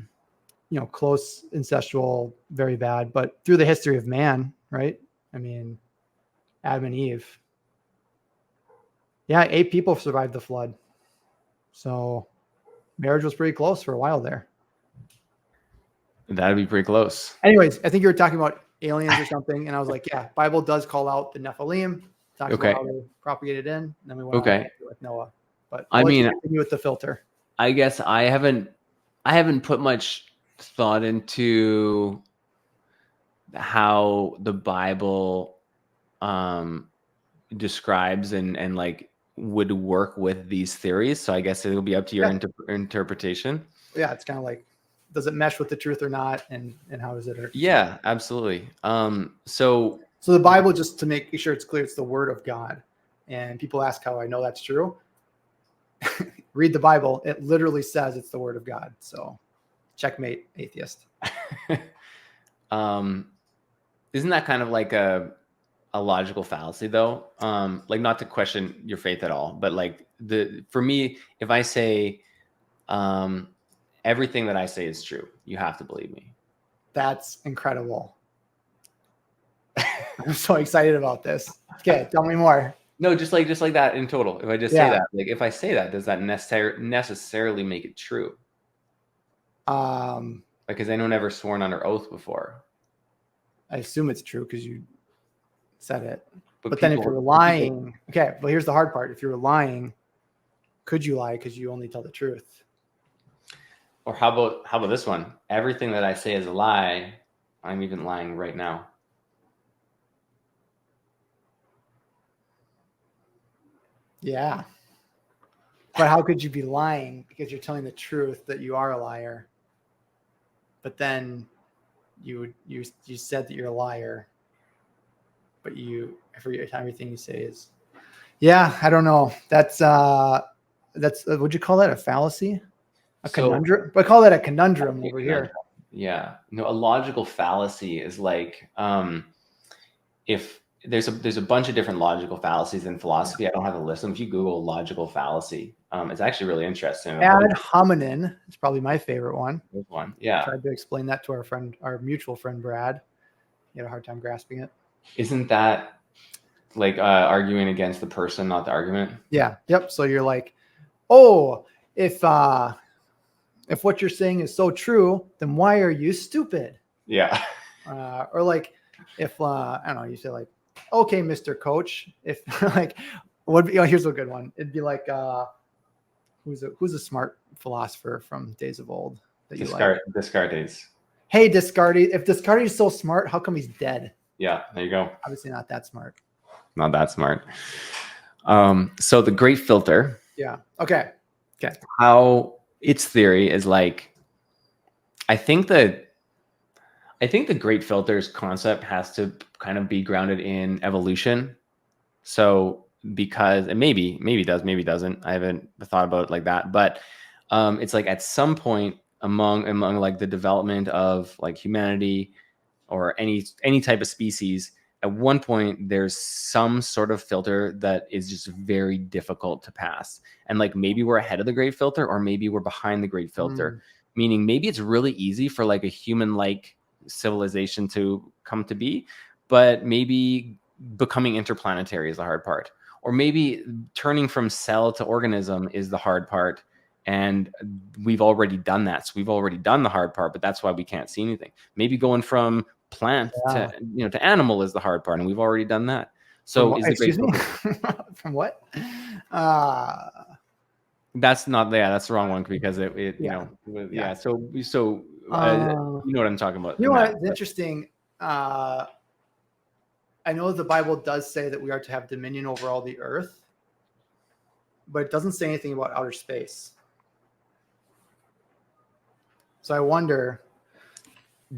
S2: You know, close incestual, very bad. But through the history of man, right? I mean, Adam and Eve. Yeah, 8 people survived the flood. So marriage was pretty close for a while there.
S1: That'd be pretty close.
S2: Anyways, I think you were talking about aliens or something, and I was like, yeah, Bible does call out the Nephilim, talks
S1: Okay.
S2: about how they propagated in, and then we went
S1: Okay.
S2: on with Noah. But
S1: I
S2: I'll let you
S1: mean,
S2: continue with the filter.
S1: I guess I haven't put much thought into how the Bible describes and like would work with these theories. So I guess it'll be up to your interpretation.
S2: Yeah, it's kind of like, does it mesh with the truth or not, and how is it?
S1: Yeah, absolutely. So
S2: the Bible, just to make sure it's clear, it's the Word of God. And people ask how I know that's true. Read the Bible. It literally says it's the Word of God. So checkmate, atheist.
S1: isn't that kind of like a logical fallacy though? Like, not to question your faith at all, but like for me, if I say everything that I say is true, you have to believe me.
S2: That's incredible. I'm so excited about this. Okay, tell me more.
S1: No, just like that in total. If I just say that, like if I say that, does that necessarily make it true? Because I know never sworn under oath before.
S2: I assume it's true because you said it. But
S1: people,
S2: then if you're lying, okay, well, here's the hard part. If you're lying, could you lie because you only tell the truth?
S1: Or how about this one? Everything that I say is a lie. I'm even lying right now.
S2: Yeah. But how could you be lying because you're telling the truth that you are a liar? But then you said that you're a liar. But everything you say is, yeah, I don't know. That's would you call that a fallacy? A conundrum? I call that a conundrum over here.
S1: Yeah. No, a logical fallacy is like if there's a bunch of different logical fallacies in philosophy. I don't have a list of them. If you Google logical fallacy, it's actually really interesting.
S2: Ad hominem is probably my favorite one.
S1: Yeah.
S2: I tried to explain that to our mutual friend Brad. He had a hard time grasping it.
S1: Isn't that like arguing against the person, not the argument?
S2: Yeah. Yep. So you're like, oh, if what you're saying is so true, then why are you stupid?
S1: Yeah.
S2: Or like if I don't know, you say like, okay, Mr. Coach. If like, here's a good one. It'd be like, who's a smart philosopher from days of old that you like?
S1: Descartes.
S2: Hey, Descartes. If Descartes is so smart, how come he's dead?
S1: Yeah, there you go.
S2: Obviously not that smart.
S1: Not that smart. So the great filter.
S2: Yeah. Okay.
S1: How its theory is like, I think the great filter's concept has to kind of be grounded in evolution. So because, and maybe it does, maybe it doesn't. I haven't thought about it like that, but it's like at some point among like the development of like humanity or any type of species, at one point there's some sort of filter that is just very difficult to pass. And like maybe we're ahead of the great filter, or maybe we're behind the great filter. Meaning maybe it's really easy for like a human-like civilization to come to be, but maybe becoming interplanetary is the hard part. Or maybe turning from cell to organism is the hard part. And we've already done that. So we've already done the hard part, but that's why we can't see anything. Maybe going from plant to animal is the hard part, and we've already done that. So
S2: excuse me? From what?
S1: That's not that's the wrong one, because it you know so you know what I'm talking about.
S2: You know what? It's interesting. I know the Bible does say that we are to have dominion over all the earth, but it doesn't say anything about outer space. So I wonder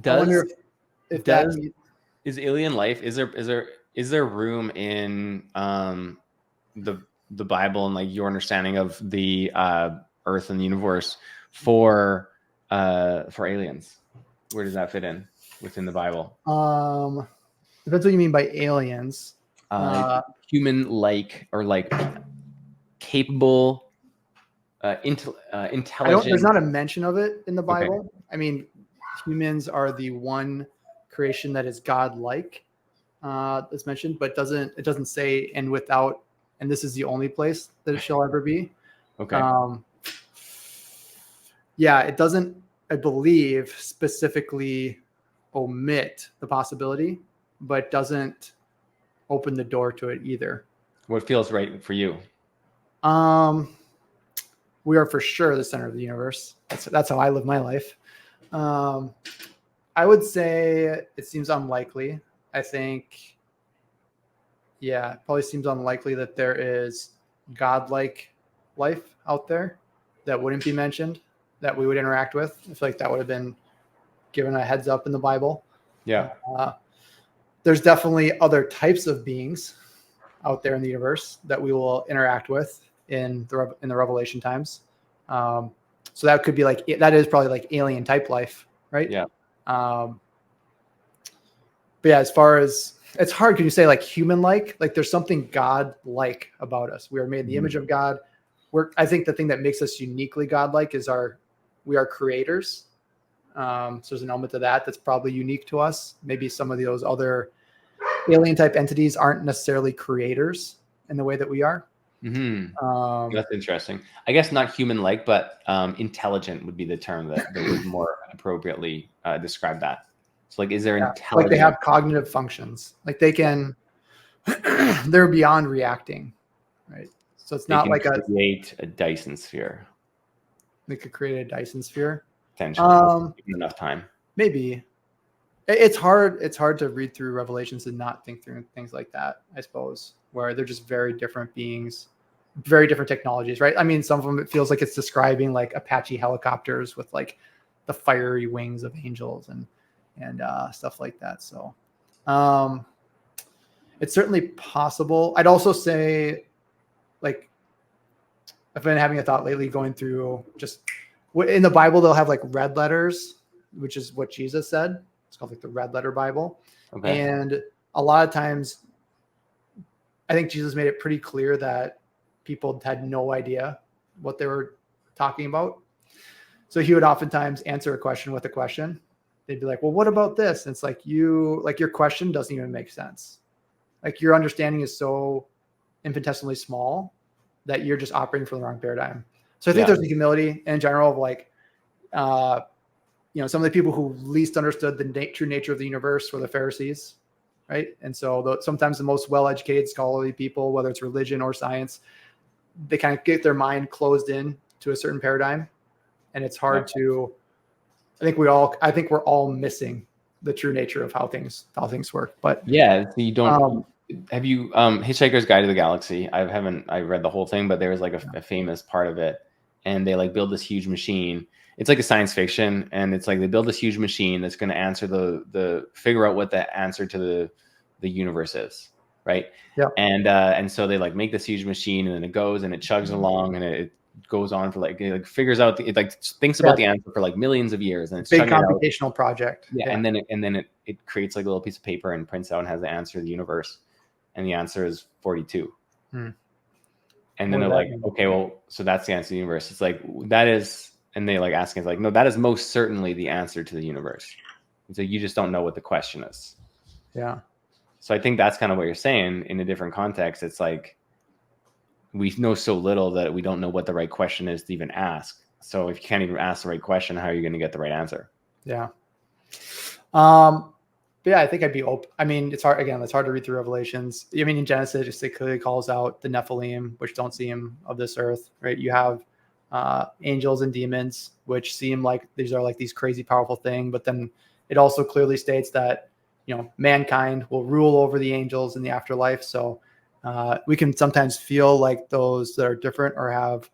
S1: Does
S2: if
S1: does
S2: that
S1: is alien life? Is there room in the Bible and like your understanding of the Earth and the universe for aliens? Where does that fit in within the Bible?
S2: depends what you mean by aliens.
S1: Human like or like capable, intelligent.
S2: There's not a mention of it in the Bible. Okay. I mean, humans are the one creation that is God-like. That's mentioned, but it doesn't say and without, and this is the only place that it shall ever be.
S1: Okay.
S2: Yeah, it doesn't, I believe, specifically omit the possibility, but doesn't open the door to it either.
S1: What feels right for you?
S2: We are for sure the center of the universe. That's how I live my life. I would say it seems unlikely. I think, yeah, it probably seems unlikely that there is godlike life out there that wouldn't be mentioned, that we would interact with. I feel like that would have been given a heads up in the Bible.
S1: Yeah.
S2: There's definitely other types of beings out there in the universe that we will interact with in the Revelation times. So that could be like, that is probably like alien type life, right?
S1: Yeah.
S2: But yeah, as far as, it's hard. Can you say like human-like? Like there's something God-like about us. We are made in the image of God. I think the thing that makes us uniquely God-like is we are creators. So there's an element to that that's probably unique to us. Maybe some of those other alien type entities aren't necessarily creators in the way that we are.
S1: Mm-hmm. That's interesting. I guess not human-like, but intelligent would be the term that would more appropriately describe that. So like, is there intelligence?
S2: Like they have cognitive functions, like they can, they're beyond reacting, right? So it's not like
S1: create a Dyson sphere.
S2: They could create a Dyson sphere.
S1: Potentially, given enough time.
S2: Maybe. It's hard to read through Revelations and not think through things like that, I suppose, where they're just very different beings, very different technologies, right? I mean, some of them, it feels like it's describing like Apache helicopters with like the fiery wings of angels and stuff like that. So it's certainly possible. I'd also say, like, I've been having a thought lately going through just in the Bible, they'll have like red letters, which is what Jesus said. It's called like the red letter Bible. Okay. And a lot of times I think Jesus made it pretty clear that people had no idea what they were talking about. So he would oftentimes answer a question with a question. They'd be like, well, what about this? And it's like, your question doesn't even make sense. Like your understanding is so infinitesimally small that you're just operating from the wrong paradigm. So I think there's a humility in general of like, some of the people who least understood the true nature of the universe were the Pharisees, right? And so sometimes the most well-educated scholarly people, whether it's religion or science, they kind of get their mind closed in to a certain paradigm. And it's hard to, I think we're all missing the true nature of how things work. But
S1: yeah, so you don't, have you, Hitchhiker's Guide to the Galaxy? I read the whole thing, but there was like a famous part of it. And they like build this huge machine. It's like a science fiction. And it's like, they build this huge machine that's going to answer figure out what the answer to the universe is. Right.
S2: Yeah.
S1: And so they like make this huge machine, and then it goes and it chugs along, and it goes on for like, it like figures out, it like thinks about the answer for like millions of years, and it's
S2: big computational project.
S1: Yeah. And then it creates like a little piece of paper and prints out and has the answer to the universe. And the answer is 42. And then they're like, okay, well, so that's the answer to the universe. It's like, that is, and they like asking, it's like, no, that is most certainly the answer to the universe. So you just don't know what the question is.
S2: Yeah.
S1: So I think that's kind of what you're saying in a different context. It's like, we know so little that we don't know what the right question is to even ask. So if you can't even ask the right question, how are you going to get the right answer?
S2: Yeah. But yeah, I think I'd be open. I mean, it's hard to read through Revelations. I mean, in Genesis, it clearly calls out the Nephilim, which don't seem of this earth, right? You have angels and demons, which seem like these are like these crazy powerful things. But then it also clearly states that, mankind will rule over the angels in the afterlife. So we can sometimes feel like those that are different or have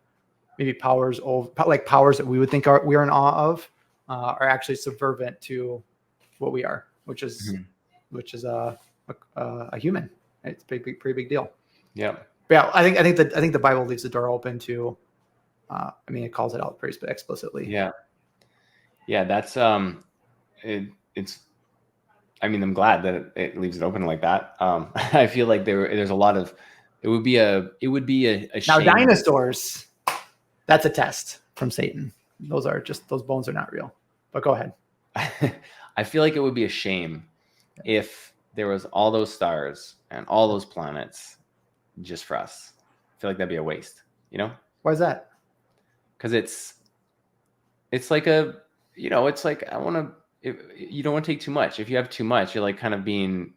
S2: maybe powers that we would think we are in awe of. are actually subservient to what we are, which is a human. It's a pretty big deal.
S1: Yeah.
S2: But yeah, I think the Bible leaves the door open to. It calls it out pretty explicitly.
S1: Yeah. Yeah. That's it's. I mean, I'm glad that it leaves it open like that. I feel like there's a lot of. It would be a
S2: Now
S1: shame.
S2: dinosaurs, that's a test from Satan. Those bones are not real. But go ahead.
S1: I feel like it would be a shame if there was all those stars and all those planets just for us. I feel like that'd be a waste,
S2: Why is that?
S1: Because it's like it's like you don't want to take too much. If you have too much, you're like kind of being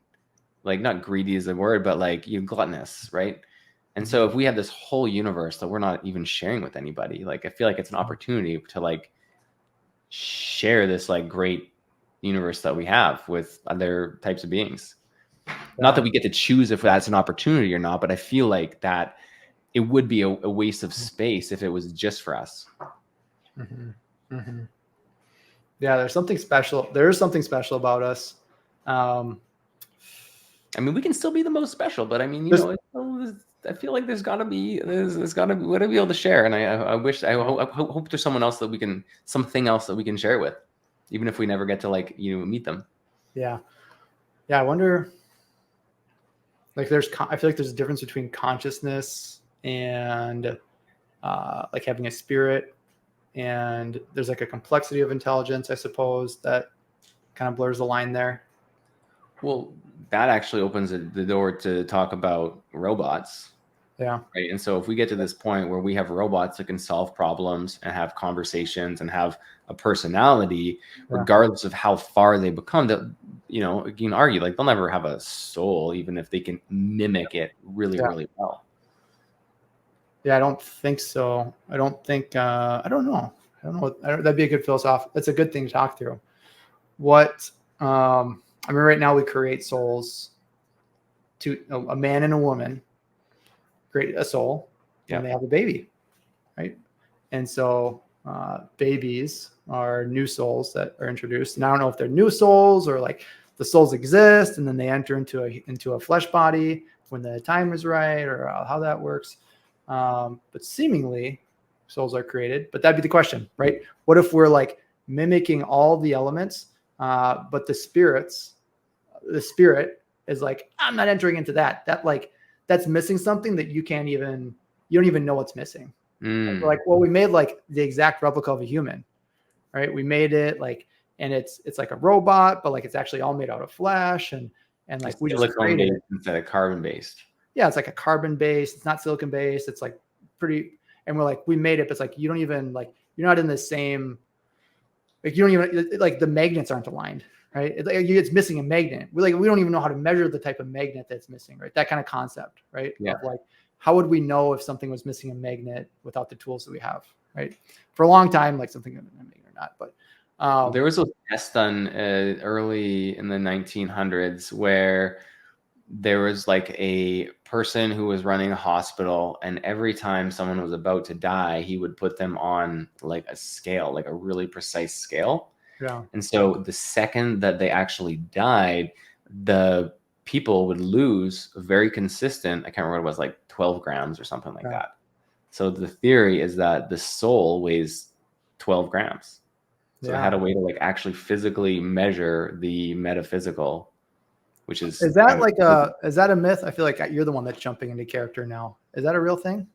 S1: like, not greedy is the word, but like you're gluttonous, right? And so if we have this whole universe that we're not even sharing with anybody, like I feel like it's an opportunity to like share this like great universe that we have with other types of beings. Not that we get to choose if that's an opportunity or not, but I feel like that it would be a waste of space if it was just for us.
S2: Yeah, there's something special. There is something special about us.
S1: I mean, we can still be the most special, but I mean, I feel like there's got to be we're to be able to share. And I hope there's something else that we can share with, even if we never get to meet them.
S2: Yeah. I wonder. Like I feel like there's a difference between consciousness and like having a spirit, and there's like a complexity of intelligence, I suppose, that kind of blurs the line there.
S1: Well, that actually opens the door to talk about robots.
S2: Yeah.
S1: Right. And so if we get to this point where we have robots that can solve problems and have conversations and have a personality, regardless of how far they become, that, you can argue like they'll never have a soul, even if they can mimic it really, really well.
S2: Yeah, I don't think so. I don't think, I don't know. That'd be a good philosophy. That's a good thing to talk through. I mean, right now we create souls to a man and a woman create a soul and they have a baby, right? And so babies are new souls that are introduced. And I don't know if they're new souls or like the souls exist and then they enter into a flesh body when the time is right, or how that works. But seemingly souls are created. But that'd be the question, right? What if we're like mimicking all the elements, but the spirit is like, I'm not entering into that. That's missing something that you don't even know what's missing. Like, well, we made like the exact replica of a human, right? We made it like, and it's like a robot, but like it's actually all made out of flesh and like we just created it
S1: instead of carbon based.
S2: Yeah, it's like a carbon based. It's not silicon based. It's like pretty, and we're like, we made it, but it's like you don't even like, you're not in the same, like you don't even like the magnets aren't aligned. Right, it's missing a magnet. We don't even know how to measure the type of magnet that's missing. Right, that kind of concept. Right,
S1: yeah.
S2: Of like, how would we know if something was missing a magnet without the tools that we have? Right, for a long time, like something a magnet or not. But
S1: there was a test done early in the 1900s where there was like a person who was running a hospital, and every time someone was about to die, he would put them on like a scale, like a really precise scale.
S2: Yeah.
S1: And so the second that they actually died, the people would lose a very consistent, I can't remember what it was, like 12 grams or something like that. So the theory is that the soul weighs 12 grams. So I had a way to like actually physically measure the metaphysical, which is
S2: that like is that a myth? I feel like you're the one that's jumping into character now. Is that a real thing?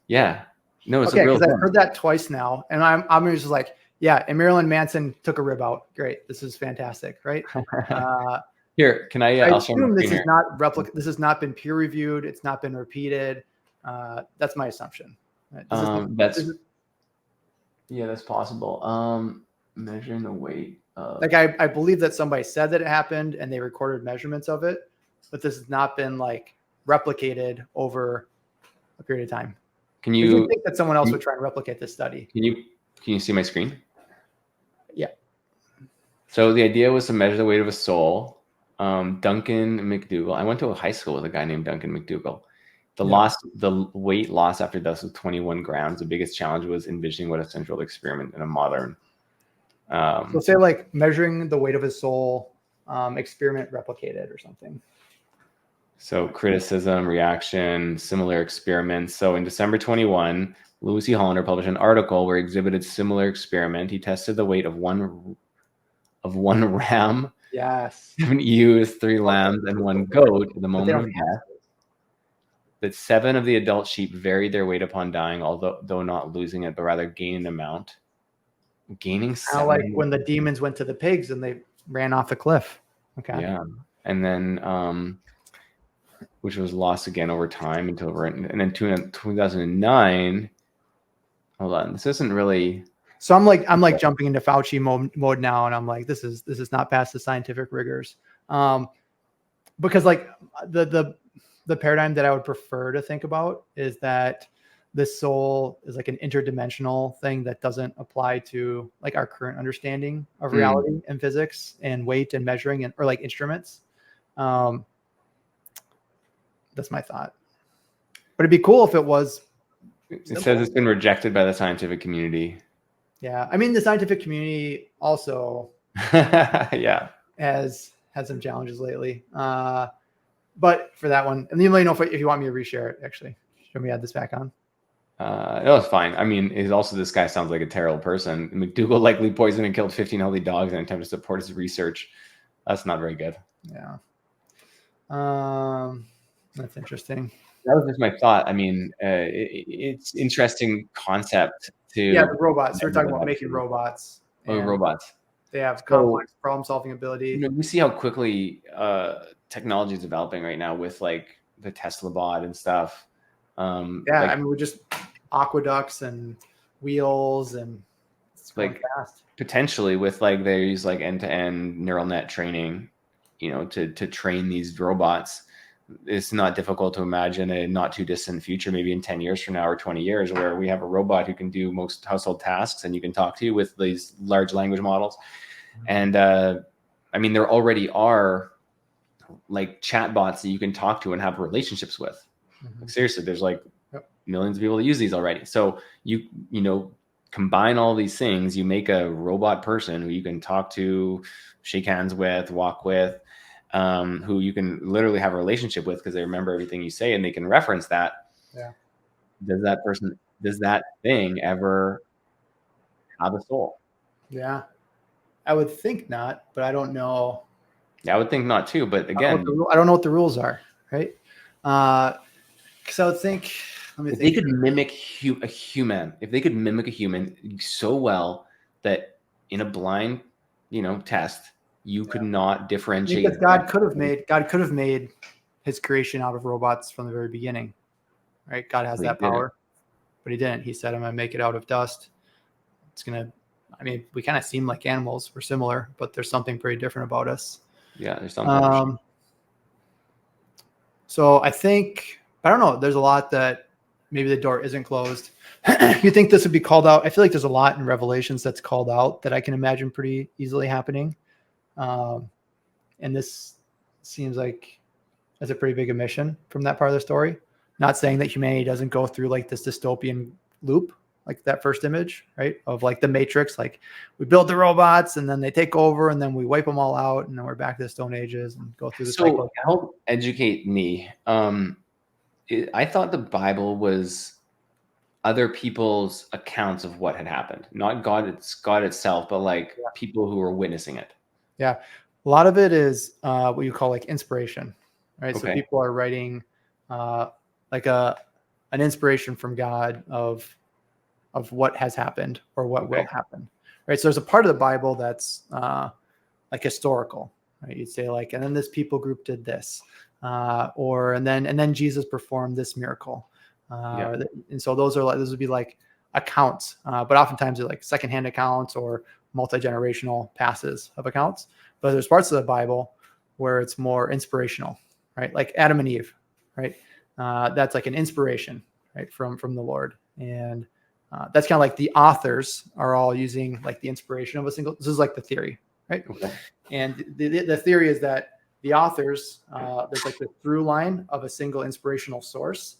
S1: Yeah. No, it's
S2: okay,
S1: a real thing.
S2: I've heard that twice now, and I'm just like, yeah, and Marilyn Manson took a rib out. Great, this is fantastic, right?
S1: Here, can I?
S2: I
S1: I'll
S2: assume this is not This has not been peer reviewed. It's not been repeated. That's my assumption.
S1: That's possible. Measuring the weight.
S2: Like I believe that somebody said that it happened, and they recorded measurements of it, but this has not been like replicated over a period of time.
S1: Can you
S2: think that someone else would try and replicate this study?
S1: Can you see my screen?
S2: Yeah.
S1: So the idea was to measure the weight of a soul. Duncan McDougall. I went to a high school with a guy named Duncan McDougall. The weight loss after death was 21 grams. The biggest challenge was envisioning what a central experiment in a modern
S2: So say like measuring the weight of his soul, experiment replicated or something.
S1: So criticism, reaction, similar experiments. So in December 21, Louis C. Hollander published an article where he exhibited similar experiment. He tested the weight of one ram,
S2: Yes.
S1: 7 ewes, 3 lambs, and 1 goat at the moment of death. That 7 of the adult sheep varied their weight upon dying, although not losing it, but rather gaining amount. Gaining 7.
S2: Like when the demons went to the pigs and they ran off the cliff. Okay.
S1: Yeah. And then which was lost again over time and then 2009. Hold on, this isn't really.
S2: So I'm like jumping into Fauci mode now, and I'm like, this is not past the scientific rigors, because like the paradigm that I would prefer to think about is that the soul is like an interdimensional thing that doesn't apply to like our current understanding of reality and physics and weight and measuring or like instruments. That's my thought. But it'd be cool if it was.
S1: It says it's been rejected by the scientific community.
S2: Yeah, I mean the scientific community also has had some challenges lately. But for that one, and you let me know if you want me to reshare it. Actually, should we add this back on?
S1: No, it's fine. I mean, this guy sounds like a terrible person. McDougall likely poisoned and killed 15 healthy dogs in an attempt to support his research. That's not very good.
S2: Yeah. That's interesting.
S1: That was just my thought. I mean, it's interesting concept to.
S2: Yeah, the robots. We're talking about making robots.
S1: Robots.
S2: They have complex problem-solving ability.
S1: We see how quickly technology is developing right now with like the Tesla bot and stuff.
S2: I mean, we just aqueducts and wheels and it's like fast.
S1: Potentially with like they use like end-to-end neural net training, to train these robots. It's not difficult to imagine a not too distant future, maybe in 10 years from now or 20 years, where we have a robot who can do most household tasks and you can talk to with these large language models. And I mean, there already are like chat bots that you can talk to and have relationships with. Like, seriously, there's like millions of people that use these already. So you combine all these things, you make a robot person who you can talk to, shake hands with, walk with, who you can literally have a relationship with because they remember everything you say and they can reference that.
S2: Yeah.
S1: Does that thing ever have a soul?
S2: Yeah. I would think not, but I don't know.
S1: Yeah, I would think not too, but again,
S2: I don't know what the rules are, right? Because I would think,
S1: if they could mimic a human so well that in a blind, test, you could not differentiate.
S2: Because God could have made his creation out of robots from the very beginning, right? God has that power, but he didn't. He said, I'm going to make it out of dust. We kind of seem like animals. We're similar, but there's something pretty different about us.
S1: Yeah, there's something.
S2: So I think, I don't know, there's a lot that maybe the door isn't closed. You think this would be called out? I feel like there's a lot in Revelations that's called out that I can imagine pretty easily happening. And this seems like that's a pretty big omission from that part of the story. Not saying that humanity doesn't go through like this dystopian loop, like that first image, right? Of like the Matrix, like we build the robots and then they take over and then we wipe them all out and then we're back to the Stone Ages and go through the cycle.
S1: So help educate me. I thought the Bible was other people's accounts of what had happened, not God. It's God itself, but like people who were witnessing it.
S2: Yeah, a lot of it is what you call like inspiration, right?
S1: Okay.
S2: So people are writing like an inspiration from God of what has happened or what will happen, right? So there's a part of the Bible that's like historical, right? You'd say like, and then this people group did this, and then Jesus performed this miracle, and so those would be like accounts, but oftentimes they're like secondhand accounts or multi-generational passes of accounts. But there's parts of the Bible where it's more inspirational, right? Like Adam and Eve, right? That's like an inspiration, right, from the Lord, and that's kind of like the authors are all using like the inspiration of a single. This is like the theory, right? Okay. And the theory is that the authors, there's like the through line of a single inspirational source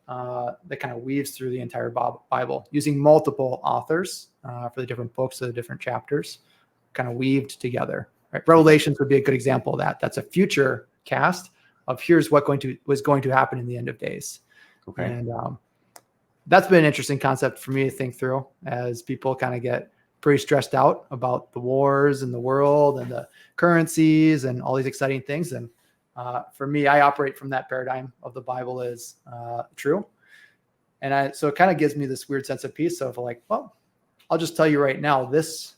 S2: that kind of weaves through the entire Bible using multiple authors for the different books or the different chapters. kind of weaved together. Right? Revelations would be a good example of that. That's a future cast of here's what was going to happen in the end of days.
S1: Okay.
S2: And that's been an interesting concept for me to think through as people kind of get pretty stressed out about the wars in the world and the currencies and all these exciting things. And for me, I operate from that paradigm of the Bible is true. And so it kind of gives me this weird sense of peace of like, well, I'll just tell you right now, this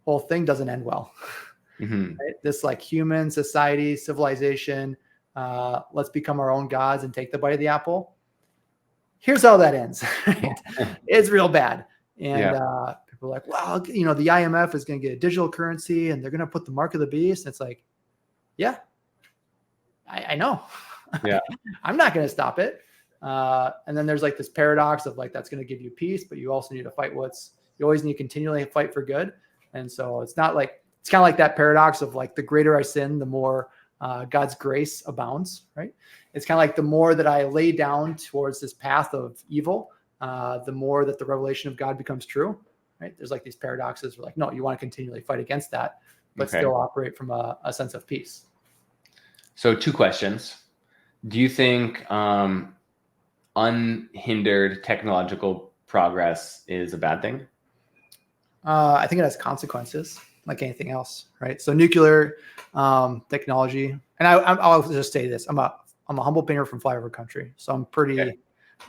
S2: whole thing doesn't end well.
S1: Mm-hmm.
S2: Right? This like human society, civilization, let's become our own gods and take the bite of the apple. Here's how that ends. Right? It's real bad. And people are like, well, the IMF is going to get a digital currency and they're going to put the mark of the beast. And it's like, yeah, I know.
S1: Yeah.
S2: I'm not going to stop it. And then there's like this paradox of like, that's going to give you peace, but you also need to fight you always need to continually fight for good. And so it's kind of like that paradox of like, the greater I sin, the more God's grace abounds, right? It's kind of like the more that I lay down towards this path of evil, the more that the revelation of God becomes true, right? There's like these paradoxes where like, no, you want to continually fight against that, but still operate from a sense of peace.
S1: So 2 questions. Do you think unhindered technological progress is a bad thing?
S2: I think it has consequences like anything else, right? So nuclear technology, and I'll just say this: I'm a humble painter from flyover country, so I'm pretty.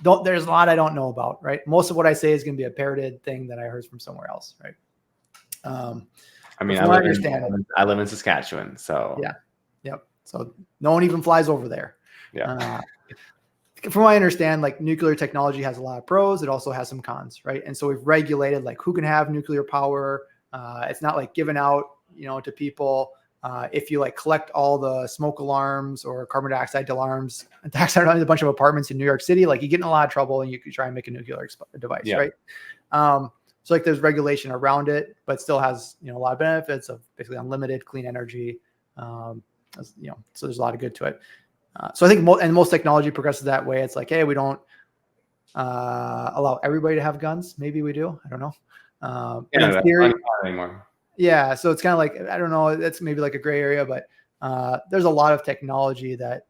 S2: There's a lot I don't know about, right? Most of what I say is going to be a parroted thing that I heard from somewhere else, right?
S1: I mean, I live in Saskatchewan, so
S2: yep. So no one even flies over there.
S1: Yeah.
S2: From what I understand, like nuclear technology has a lot of pros. It also has some cons, right? And so we've regulated like who can have nuclear power. It's not like given out, to people. If you like collect all the smoke alarms or carbon dioxide alarms, in a bunch of apartments in New York City, like you get in a lot of trouble and you could try and make a nuclear device, right? So like there's regulation around it, but still has, a lot of benefits of basically unlimited clean energy. So there's a lot of good to it. So I think most technology progresses that way. It's like, hey, we don't allow everybody to have guns. Maybe we do. I don't know. But in theory,
S1: not anymore.
S2: Yeah. So it's kind of like, I don't know, that's maybe like a gray area, but there's a lot of technology that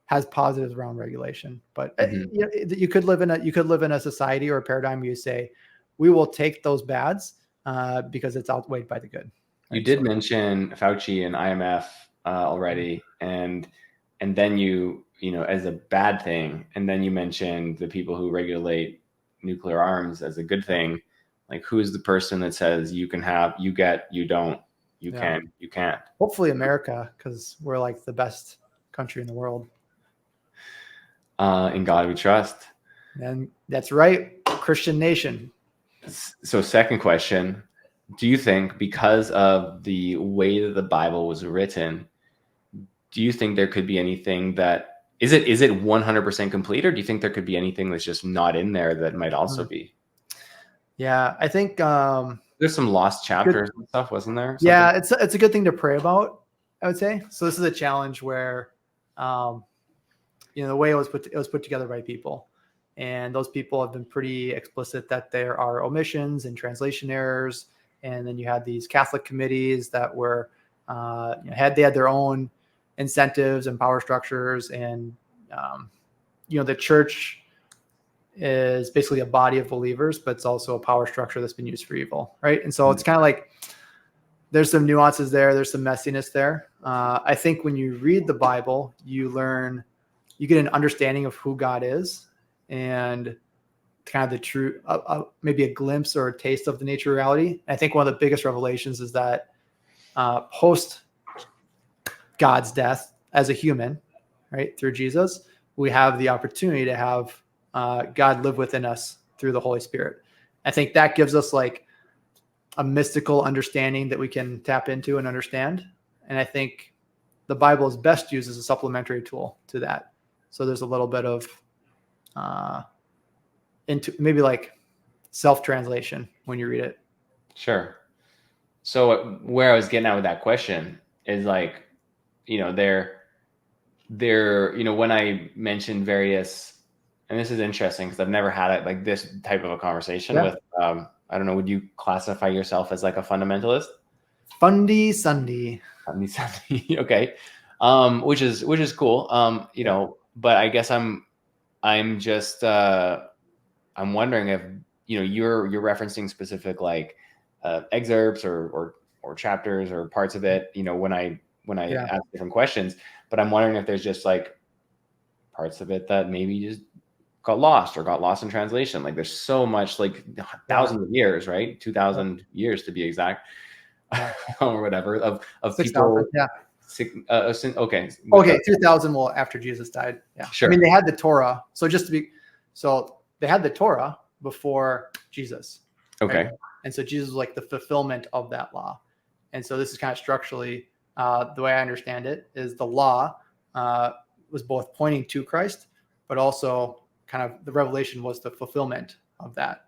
S2: has positives around regulation. But you could live in a society or a paradigm where you say, we will take those bads because it's outweighed by the good. Right?
S1: You did mention Fauci and IMF already, and then you as a bad thing, and then you mentioned the people who regulate nuclear arms as a good thing. Like, who's the person that says you can have, you get, you don't, you can, you can't? Hopefully
S2: America, because we're like the best country in the world.
S1: In God we trust.
S2: And that's right, Christian nation.
S1: So second question, do you think because of the way that the Bible was written, do you think there could be anything that, is it 100% complete, or do you think there could be anything that's just not in there that might also be?
S2: Yeah, I think
S1: there's some lost chapters and stuff, wasn't there? Something?
S2: Yeah, it's a good thing to pray about, I would say. So this is a challenge where, the way it was put together by people, and those people have been pretty explicit that there are omissions and translation errors. And then you had these Catholic committees that were had their own incentives and power structures, and the church is basically a body of believers, but it's also a power structure that's been used for evil, right? And so it's kind of like there's some nuances there, there's some messiness there. I think when you read the Bible, you get an understanding of who God is, and kind of the true, maybe a glimpse or a taste of the nature of reality. And I think one of the biggest revelations is that post God's death as a human, right, through Jesus, we have the opportunity to have God live within us through the Holy Spirit. I think that gives us like a mystical understanding that we can tap into and understand. And I think the Bible is best used as a supplementary tool to that. So there's a little bit of into maybe like self-translation when you read it.
S1: Sure. So where I was getting at with that question is like, when I mentioned various, and this is interesting because I've never had it like this type of a conversation with I don't know, would you classify yourself as like a fundamentalist?
S2: Fundy Sunday.
S1: Okay. Which is cool. You know, but I guess I'm just I'm wondering if, you know, you're referencing specific like excerpts or chapters or parts of it, you know, when I ask different questions, but I'm wondering if there's just like parts of it that maybe just got lost in translation. Like there's so much, like thousands of years, right? 2,000 years to be exact, or whatever of
S2: 6,000,
S1: people.
S2: yeah.
S1: Okay.
S2: 2,000 after Jesus died. Yeah.
S1: Sure.
S2: I mean, they had the Torah. So they had the Torah before Jesus.
S1: Okay.
S2: Right? And so Jesus was like the fulfillment of that law. And so this is kind of structurally the way I understand it is the law was both pointing to Christ, but also kind of the revelation was the fulfillment of that.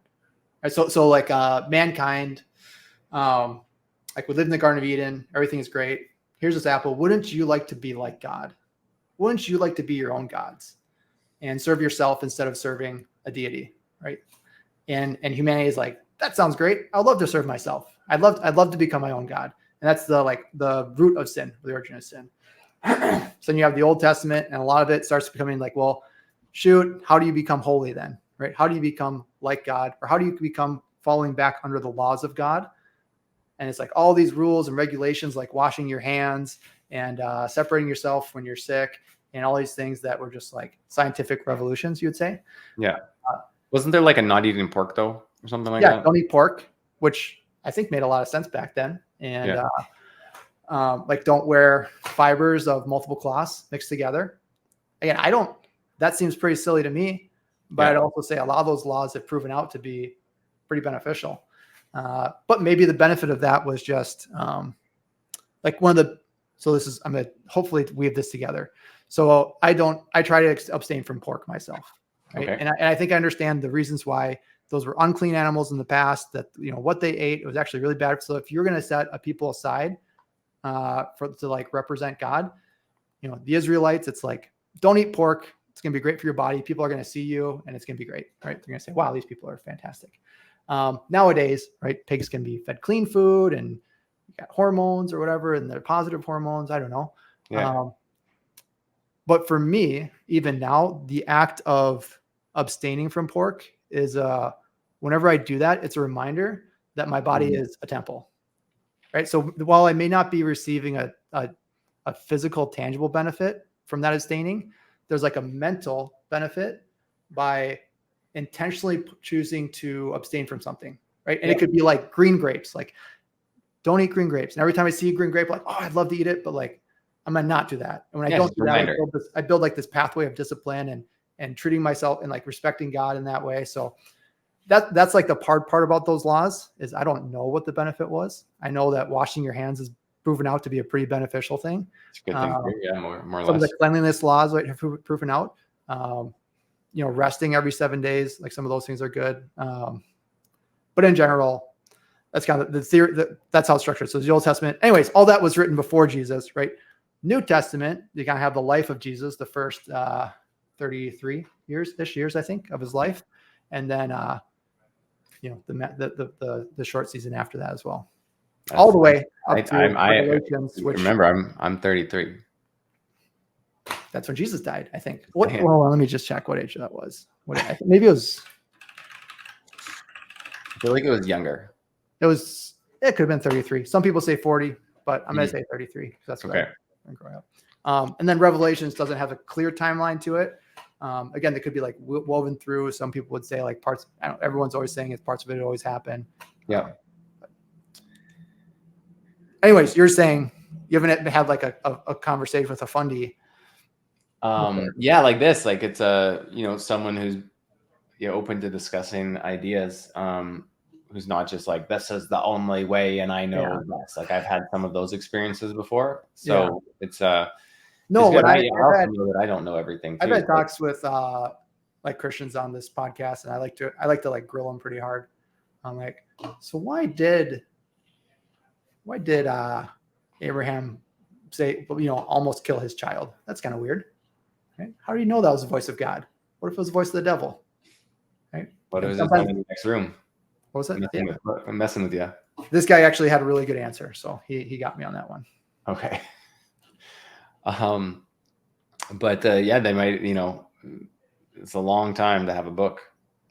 S2: Right? So like mankind, like we live in the Garden of Eden, everything is great. Here's this apple. Wouldn't you like to be like God? Wouldn't you like to be your own gods and serve yourself instead of serving a deity, right? And humanity is like, that sounds great. I'd love to serve myself. I'd love to become my own God. And that's the root of sin, the origin of sin. So then you have the Old Testament, and a lot of it starts becoming like, well, shoot, how do you become holy then, right? How do you become like God, or how do you become following back under the laws of God? And it's like all these rules and regulations, like washing your hands and separating yourself when you're sick, and all these things that were just like scientific revolutions, you would say.
S1: Yeah. Wasn't there like a not eating pork though, or something like
S2: that?
S1: Yeah,
S2: don't eat pork, which I think made a lot of sense back then. And like don't wear fibers of multiple cloths mixed together. Again, that seems pretty silly to me, but I'd also say a lot of those laws have proven out to be pretty beneficial. But maybe the benefit of that was just like I'm going to hopefully weave this together. So I try to abstain from pork myself. Right?
S1: Okay.
S2: And I think I understand the reasons why those were unclean animals in the past, that, you know, what they ate, it was actually really bad. So if you're going to set a people aside to like represent God, you know, the Israelites, it's like, don't eat pork. It's going to be great for your body. People are going to see you and it's going to be great, right? They're going to say, wow, these people are fantastic. Nowadays, right, pigs can be fed clean food and you got hormones or whatever, and they're positive hormones. I don't know.
S1: Yeah.
S2: But for me, even now, the act of abstaining from pork is whenever I do that, it's a reminder that my body is a temple, right? So while I may not be receiving a physical, tangible benefit from that abstaining, there's like a mental benefit by intentionally choosing to abstain from something, right? And it could be like green grapes, like don't eat green grapes. And every time I see a green grape, like, oh, I'd love to eat it, but like I'm gonna not do that. And when I don't do that, I build like this pathway of discipline and treating myself and like respecting God in that way. So that's like the part about those laws is I don't know what the benefit was. I know that washing your hands is proven out to be a pretty beneficial thing.
S1: It's a good thing. Yeah, more or less.
S2: Some of the cleanliness laws have proven out. You know, resting every 7 days, like some of those things are good. But in general, that's kind of the theory. That's how it's structured. So the Old Testament, anyways, all that was written before Jesus, right? New Testament, you kind of have the life of Jesus, the first 33 years, I think, of his life, and then you know, the short season after that as well. All the way up to Revelations.
S1: Remember, I'm 33.
S2: That's when Jesus died, I think. Well, let me just check what age that was. Maybe it was.
S1: I feel like it was younger.
S2: It could have been 33. Some people say 40, but I'm going to say 33 because that's what I'm growing up. And then Revelations doesn't have a clear timeline to it. Again, they could be like woven through. Some people would say like parts. Everyone's always saying it's parts of it always happen.
S1: Yeah.
S2: Anyways, you're saying you haven't had like a conversation with a fundie.
S1: Yeah, like this, like it's someone who's open to discussing ideas, who's not just like, this is the only way and I know this. Like I've had some of those experiences before, so it's
S2: no, but I
S1: don't know everything too.
S2: I've had talks with like Christians on this podcast, and I like to like grill them pretty hard. I'm like, so why did Abraham say, almost kill his child? That's kind of weird. Right? How do you know that was the voice of God? What if it was the voice of the devil? Right?
S1: What if it was in the next room?
S2: What was it? Yeah.
S1: I'm messing with you.
S2: This guy actually had a really good answer, so he got me on that one.
S1: Okay. But yeah, they might, it's a long time to have a book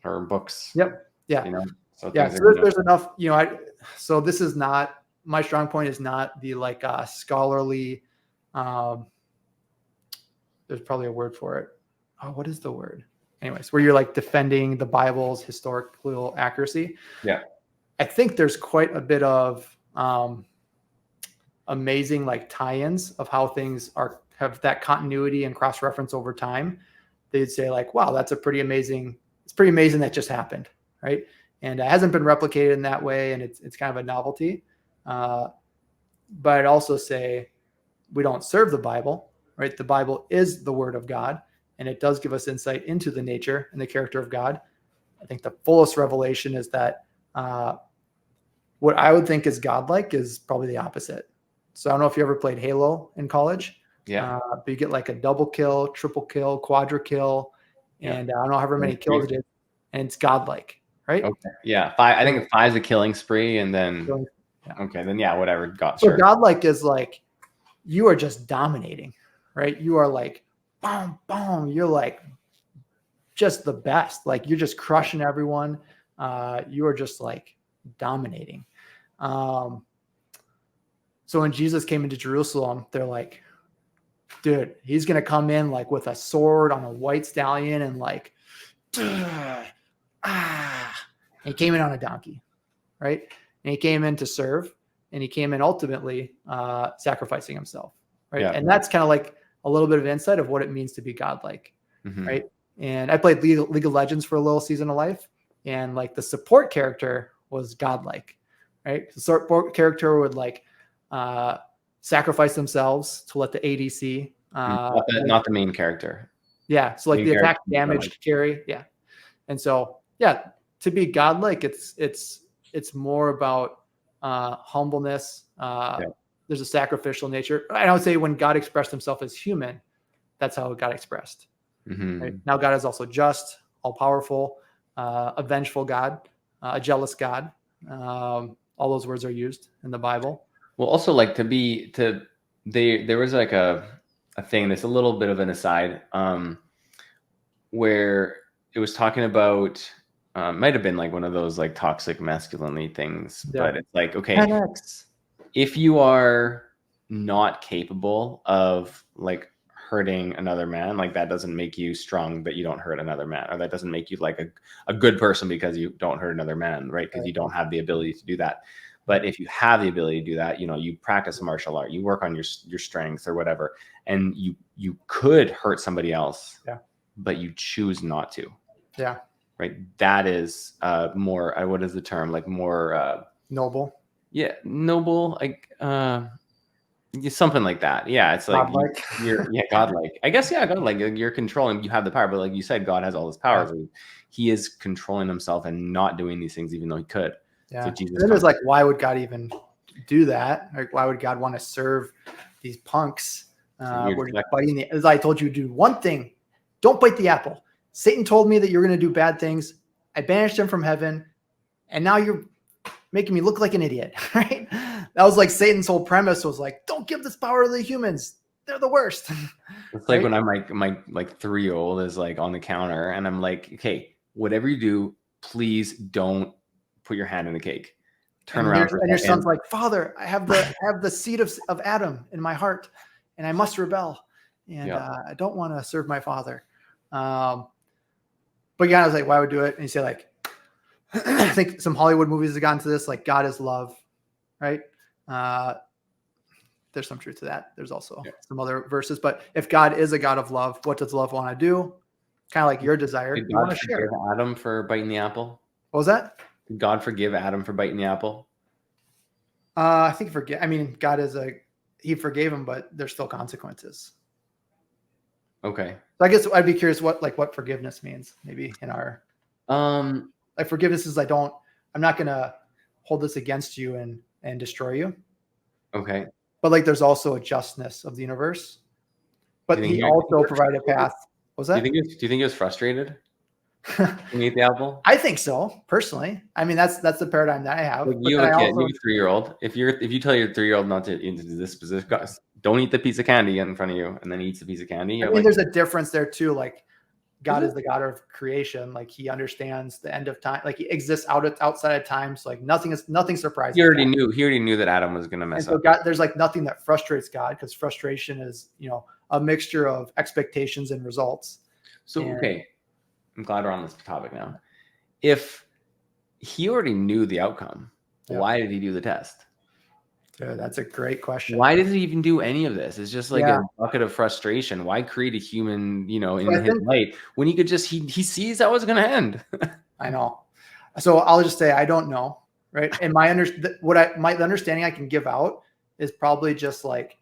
S1: or books.
S2: Yep. Yeah.
S1: So
S2: yeah. So there's enough, so this is not, my strong point is not the like scholarly, there's probably a word for it. Oh, what is the word? Anyways, where you're like defending the Bible's historical accuracy.
S1: Yeah.
S2: I think there's quite a bit of amazing like tie-ins of how things have that continuity and cross-reference over time. They'd say like, wow, it's pretty amazing that just happened, right? And it hasn't been replicated in that way, and it's kind of a novelty. But I'd also say we don't serve the Bible, right? The Bible is the Word of God, and it does give us insight into the nature and the character of God. I think the fullest revelation is that what I would think is godlike is probably the opposite. So I don't know if you ever played Halo in college.
S1: Yeah.
S2: But you get like a double kill, triple kill, quadra kill, and I don't know however many kills it is, and it's godlike, right?
S1: Okay. Yeah. I think 5 is a killing spree, and then okay, then whatever.
S2: So godlike is like you are just dominating, right? You are like boom, boom. You're like just the best. Like you're just crushing everyone. You are just like dominating. So when Jesus came into Jerusalem, they're like, dude, he's going to come in like with a sword on a white stallion and like, he came in on a donkey, right? And he came in to serve, and he came in ultimately sacrificing himself, right?
S1: Yeah.
S2: And that's kind of like a little bit of insight of what it means to be godlike, right? And I played League of Legends for a little season of life, and like the support character was godlike, right? The support character would like sacrifice themselves to let the ADC.
S1: Not the main character.
S2: Yeah. So like the attack damage carry. Yeah. And so, to be godlike, it's more about humbleness. There's a sacrificial nature. I would say when God expressed himself as human, that's how it got expressed. Right? Now God is also just, all powerful, a vengeful God, a jealous God. All those words are used in the Bible.
S1: Well, also like there was like a thing that's a little bit of an aside, where it was talking about, might have been like one of those like toxic masculinity things, but it's like, okay,
S2: 10X.
S1: If you are not capable of like hurting another man, like that doesn't make you strong, but you don't hurt another man, or that doesn't make you like a good person because you don't hurt another man, right? Because you don't have the ability to do that. But if you have the ability to do that, you practice martial art, you work on your strength or whatever, and you could hurt somebody else, but you choose not to.
S2: Yeah.
S1: Right. That is more, what is the term? Like more noble. Yeah, noble, like something like that. Yeah, it's like
S2: godlike.
S1: You're godlike. I guess godlike. You're controlling. You have the power, but like you said, God has all his powers. Yeah. He is controlling himself and not doing these things, even though he could.
S2: Yeah.
S1: So Jesus
S2: then it's like, why would God even do that? Like, why would God want to serve these punks? As I told you, do one thing: don't bite the apple. Satan told me that you're going to do bad things. I banished him from heaven, and now you're making me look like an idiot, right? That was like Satan's whole premise was like, don't give this power to the humans. They're the worst.
S1: It's like when I'm like, my 3-year-old is like on the counter and I'm like, okay, whatever you do, please don't put your hand in the cake. Turn around.
S2: And your son's like, Father, I have the seed of Adam in my heart and I must rebel. And I don't want to serve my father. But I was like, why would do it? And you say like, I think some Hollywood movies have gotten to this, like God is love, right? There's some truth to that. There's also some other verses, but if God is a God of love, what does love want to do? Kind of like your desire.
S1: Did God forgive Adam for biting the apple?
S2: What was that?
S1: Did God forgive Adam for biting the apple?
S2: I think God he forgave him, but there's still consequences.
S1: Okay.
S2: So I guess I'd be curious what forgiveness means, maybe in our like forgiveness is I'm not gonna hold this against you and destroy you.
S1: Okay.
S2: But like there's also a justness of the universe. But he also provided a path. What was that?
S1: Do you think he was frustrated? Can you eat the apple?
S2: I think so, personally. I mean, that's the paradigm that I have.
S1: Like
S2: But
S1: you
S2: then
S1: have a
S2: I
S1: kid,
S2: also,
S1: you have a 3-year-old. If you tell your 3-year-old not to eat this specific, don't eat the piece of candy in front of you, and then he eats a piece of candy.
S2: I
S1: You're
S2: mean,
S1: like,
S2: there's a difference there too. Like God
S1: it?
S2: is the God of creation. Like he understands the end of time. Like he exists outside of time. So like nothing surprises
S1: He already
S2: God.
S1: knew. He already knew that Adam was gonna
S2: And
S1: mess
S2: so
S1: up.
S2: God, there's like nothing that frustrates God because frustration is, a mixture of expectations and results.
S1: So
S2: And
S1: okay, I'm glad we're on this topic now. If he already knew the outcome,
S2: Yeah.
S1: why did he do the test?
S2: dude, that's a great question.
S1: Why did he even do any of this? It's just like
S2: Yeah.
S1: a bucket of frustration. Why create a human, in
S2: So I
S1: his
S2: think-
S1: light when he could just he sees how it's gonna end.
S2: I know. So I'll just say I don't know, right? And my the understanding I can give out is probably just like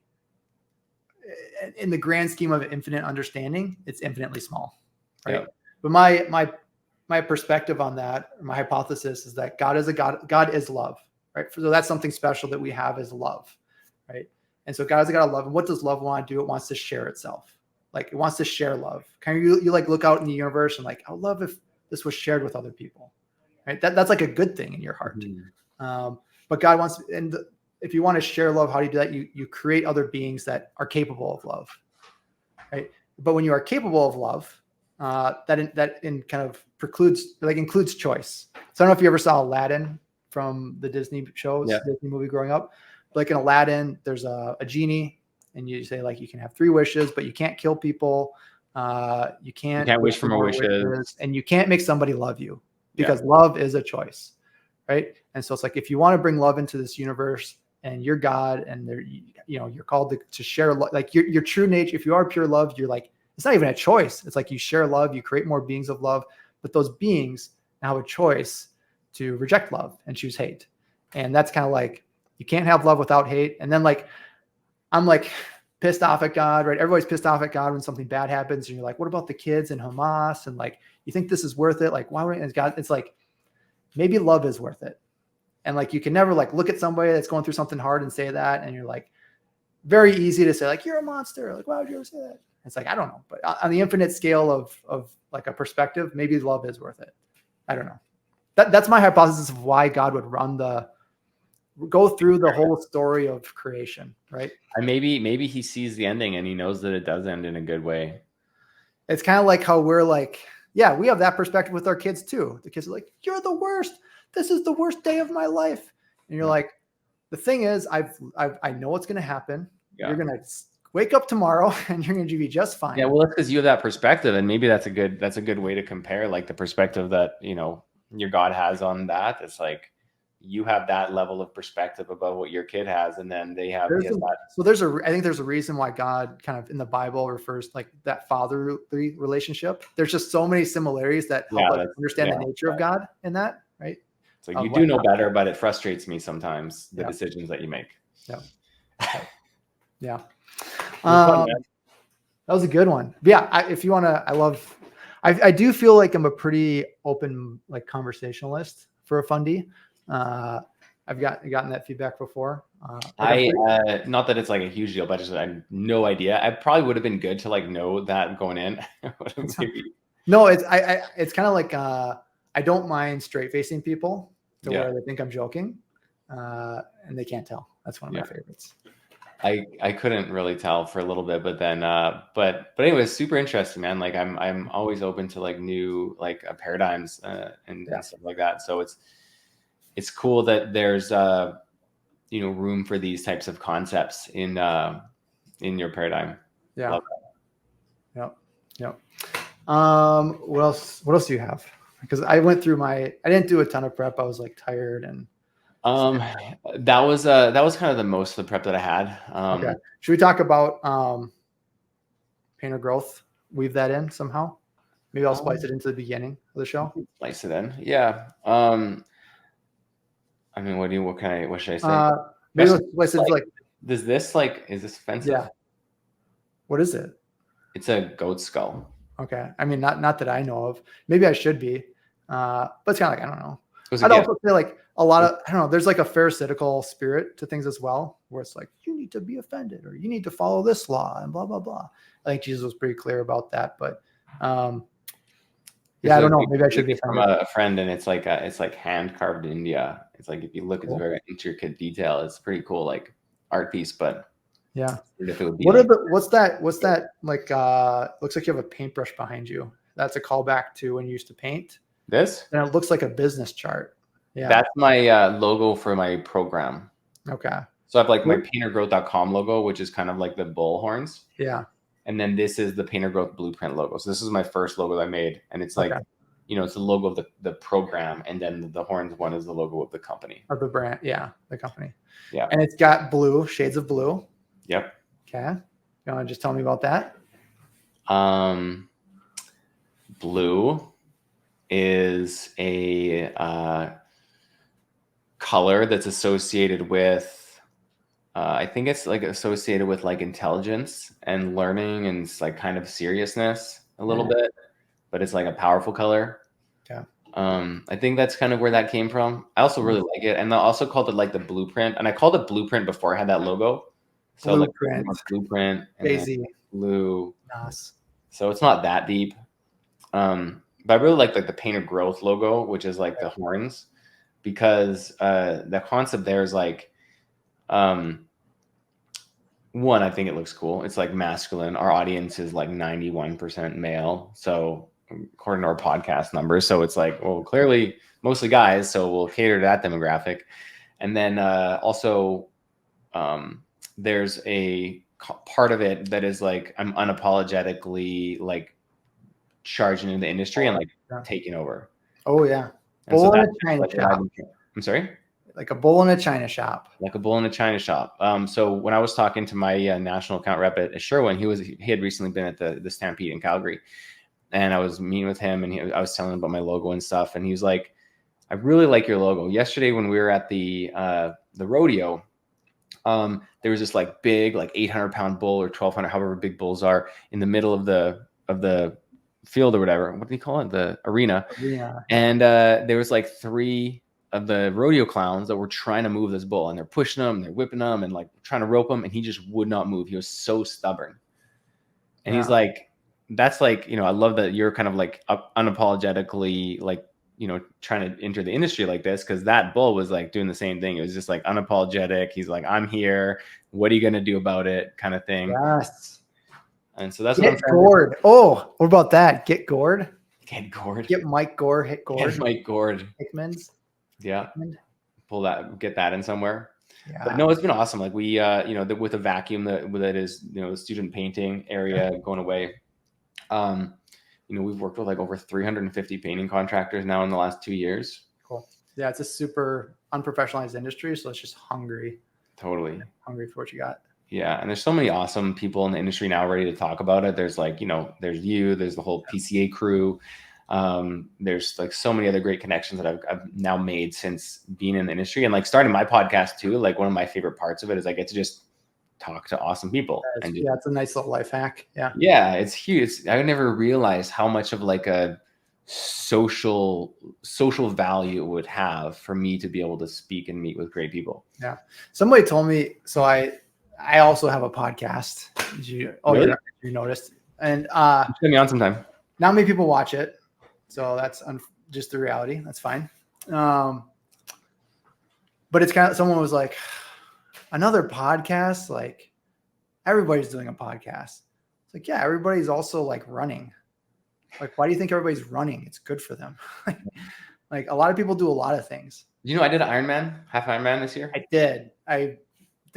S2: in the grand scheme of infinite understanding, it's infinitely small, right?
S1: Yeah.
S2: But my perspective on that, my hypothesis is that God is love, right? So that's something special that we have is love, right? And so God is a God of love. And what does love want to do? It wants to share itself. Like it wants to share love. Kind of you like look out in the universe and like, I would love if this was shared with other people, right? That's like a good thing in your heart. But God wants, and if you want to share love, how do you do that? You create other beings that are capable of love, right? But when you are capable of love, that kind of includes choice. So I don't know if you ever saw Aladdin from the Disney shows,
S1: Yeah.
S2: Disney movie growing up. Like in Aladdin, there's a genie, and you say like you can have 3 wishes, but you can't kill people. You can't
S1: wish for more wishes.
S2: and you can't make somebody love you because love is a choice, right? And so it's like if you want to bring love into this universe, and you're God, and you're called to share like your true nature. If you are pure love, you're like, it's not even a choice. It's like you share love, you create more beings of love, but those beings now have a choice to reject love and choose hate. And that's kind of like, you can't have love without hate. And then like, I'm like pissed off at God, right? Everybody's pissed off at God when something bad happens. And you're like, what about the kids and Hamas? And like, you think this is worth it? Like, why would it? God, it's like, maybe love is worth it. And like, you can never like look at somebody that's going through something hard and say that. And you're like, very easy to say like, you're a monster. Like, why would you ever say that? It's like, I don't know. But on the infinite scale of like a perspective, maybe love is worth it. I don't know. That's my hypothesis of why God would go through the whole story of creation, right?
S1: And maybe he sees the ending and he knows that it does end in a good way.
S2: It's kind of like how we're like, yeah, we have that perspective with our kids too. The kids are like, you're the worst. This is the worst day of my life. And you're like, the thing is, I know what's going to happen.
S1: Yeah.
S2: You're going to wake up tomorrow and you're going to be just fine.
S1: Yeah, well, that's because you have that perspective, and maybe that's a good way to compare like the perspective that your God has on that. It's like you have that level of perspective about what your kid has, and then they have that.
S2: So I think there's a reason why God kind of in the Bible refers like that fatherly relationship. There's just so many similarities that help us understand the nature of God in that, right?
S1: So you do know better, but it frustrates me sometimes the decisions that you make.
S2: Yeah. Yeah. That was a good one. But yeah. If you want to, I do feel like I'm a pretty open, like conversationalist for a fundy. I've gotten that feedback before.
S1: Not that it's like a huge deal, but I have no idea. I probably would have been good to like know that going in.
S2: No, it's kind of like, I don't mind straight facing people to where they think I'm joking. And they can't tell. That's one of my favorites.
S1: I couldn't really tell for a little bit, but then but anyway, it's super interesting, man. Like I'm always open to like new like paradigms and stuff like that. So it's cool that there's room for these types of concepts in your paradigm.
S2: Yeah. Yep. What else do you have? Because I didn't do a ton of prep. I was like tired and
S1: that was kind of the most of the prep that I had.
S2: Okay. Should we talk about pain of growth? Weave that in somehow. Maybe I'll splice it into the beginning of the show.
S1: Splice it in. Yeah. I mean, what should I say?
S2: Maybe let's splice it into like.
S1: Is this offensive?
S2: Yeah. What is it?
S1: It's a goat skull.
S2: Okay. I mean, not that I know of. Maybe I should be. But it's kind of like, I don't know.
S1: I'd
S2: also say like a lot of, I don't know, there's like a pharisaical spirit to things as well, where it's like, you need to be offended or you need to follow this law and blah, blah, blah. I think Jesus was pretty clear about that. But Yeah, I don't know. Maybe I should be
S1: from a friend, and it's like hand carved in India. It's like if you look, it's a
S2: Cool.
S1: very intricate detail. It's pretty cool, like art piece. But
S2: Yeah.
S1: if it would be
S2: What
S1: like,
S2: what's that like? Looks like you have a paintbrush behind you. That's a callback to when you used to paint.
S1: this,
S2: And it looks like a business chart. Yeah.
S1: that's my logo for my program.
S2: Okay.
S1: So I have like my paintergrowth.com logo, which is kind of like the bull horns.
S2: Yeah.
S1: And then this is the Painter Growth Blueprint logo. So this is my first logo that I made. And it's like,
S2: Okay.
S1: it's the logo of the program. And then the horns one is the logo of the company.
S2: Of the brand. Yeah. The company.
S1: Yeah.
S2: And it's got blue, shades of blue.
S1: Yep.
S2: Okay. You want to just tell me about that?
S1: Blue is a color that's associated with, I think it's like associated with like intelligence and learning and it's like kind of seriousness a little bit, but it's like a powerful color.
S2: Yeah.
S1: I think that's kind of where that came from. I also really like it. And I also called it like the blueprint. And I called it blueprint before I had that logo. So
S2: Blueprint.
S1: like blueprint and
S2: Crazy.
S1: blue.
S2: Nice.
S1: So it's not that deep. But I really like the Painter Growth logo, which is like the horns, because the concept there is like, one, I think it looks cool. It's like masculine. Our audience is like 91% male. So according to our podcast numbers. So it's like, well, clearly mostly guys. So we'll cater to that demographic. And then also there's a part of it that is like, I'm unapologetically like charging into the industry and like taking over.
S2: Oh yeah.
S1: And
S2: Bull
S1: so
S2: in a China shop.
S1: I'm sorry?
S2: Like a bull in a China shop.
S1: Like a bull in a China shop. So when I was talking to my national account rep at Sherwin, he had recently been at the Stampede in Calgary, and I was meeting with him, and I was telling him about my logo and stuff, and he was like, "I really like your logo." Yesterday when we were at the rodeo, there was this like big like 800-pound bull or 1,200, however big bulls are, in the middle of the field or whatever. What do you call it? The arena.
S2: Yeah.
S1: And there was like 3 of the rodeo clowns that were trying to move this bull, and they're pushing him, and they're whipping him, and like trying to rope him, and he just would not move. He was so stubborn. And he's like, that's like, I love that you're kind of like unapologetically like, trying to enter the industry like this, because that bull was like doing the same thing. It was just like unapologetic. He's like, I'm here. What are you going to do about it? Kind of thing.
S2: Yes.
S1: And so that's
S2: Get gored. Oh, what about that? Get gored.
S1: Get gored.
S2: Get Mike Gore. Hit gored.
S1: Get Mike gored.
S2: Hickman's.
S1: Yeah.
S2: Hickman.
S1: Get that in somewhere.
S2: Yeah.
S1: But no, it's been awesome. Like we, with a vacuum that is, the student painting area going away. We've worked with like over 350 painting contractors now in the last 2 years.
S2: Cool. Yeah, it's a super unprofessionalized industry, so it's just hungry.
S1: Totally
S2: hungry for what you got.
S1: Yeah, and there's so many awesome people in the industry now ready to talk about it. There's like, there's there's the whole PCA crew. There's like so many other great connections that I've now made since being in the industry, and like starting my podcast too. Like one of my favorite parts of it is I get to just talk to awesome people.
S2: Yeah, it's a nice little life hack.
S1: Yeah, it's huge. I never realized how much of like a social value it would have for me to be able to speak and meet with great people.
S2: Yeah, somebody told me. So I also have a podcast.
S1: Really?
S2: You noticed, and
S1: put me on sometime.
S2: Not many people watch it, so that's just the reality. That's fine. But it's kind of, someone was like, another podcast, like everybody's doing a podcast. It's like, yeah, everybody's also like running. Like, why do you think everybody's running? It's good for them. Like a lot of people do a lot of things.
S1: I did an half Ironman this year.
S2: I did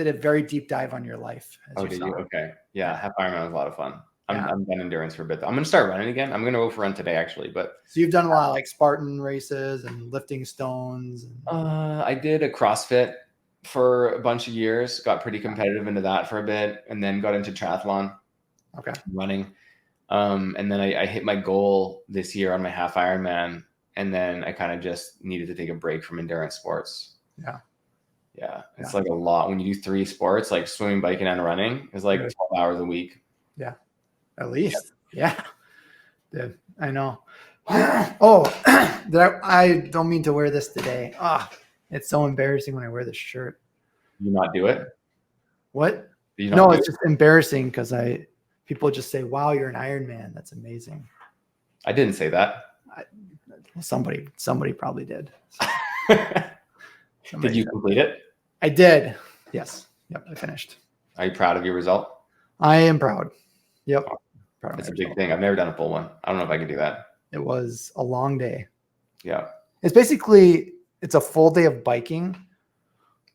S2: a very deep dive on your life.
S1: Oh, did you? Okay. Yeah. Half Ironman was a lot of fun. I'm done endurance for a bit. I'm going to start running again. I'm going to go for a run today, actually. But
S2: so you've done a lot of like Spartan races and lifting stones.
S1: I did a CrossFit for a bunch of years, got pretty competitive into that for a bit, and then got into triathlon.
S2: Okay.
S1: Running. And then I hit my goal this year on my half Ironman, and then I kind of just needed to take a break from endurance sports. Yeah. It's like a lot when you do 3 sports, like swimming, biking, and running. It's like 12 hours a week.
S2: Yeah. At least. Yeah. Dude, I know. Oh, I don't mean to wear this today. It's so embarrassing when I wear this shirt.
S1: You not do it?
S2: What?
S1: No,
S2: it's just embarrassing because people just say, wow, you're an Iron Man. That's amazing.
S1: I didn't say that.
S2: Somebody probably did.
S1: Did you complete it?
S2: I did. Yes. Yep. I finished.
S1: Are you proud of your result?
S2: I am proud. Yep. Proud of
S1: It's
S2: my
S1: a big
S2: result.
S1: thing. I've never done a full one. I don't know if I can do that.
S2: It was a long day.
S1: Yeah.
S2: It's a full day of biking,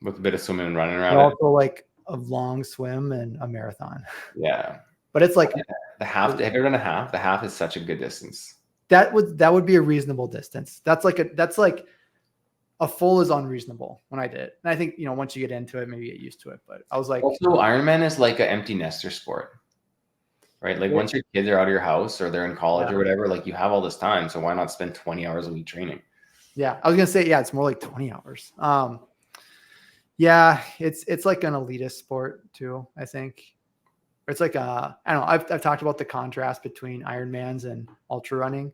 S1: With a bit of swimming and running
S2: but
S1: around it.
S2: also like a long swim and a marathon.
S1: Yeah.
S2: But it's like
S1: The half. Have you ever done a half? The half is such a good distance.
S2: that would be a reasonable distance. That's like a full is unreasonable when I did it. And I think, once you get into it, maybe you get used to it. But I was like,
S1: Also, Ironman is like an empty nester sport, right? Like once your kids are out of your house or they're in college or whatever, like you have all this time. So why not spend 20 hours a week training?
S2: yeah, I was gonna say, it's more like 20 hours. Yeah, it's like an elitist sport too, I think. It's like I don't know. I've talked about the contrast between Ironmans and ultra running.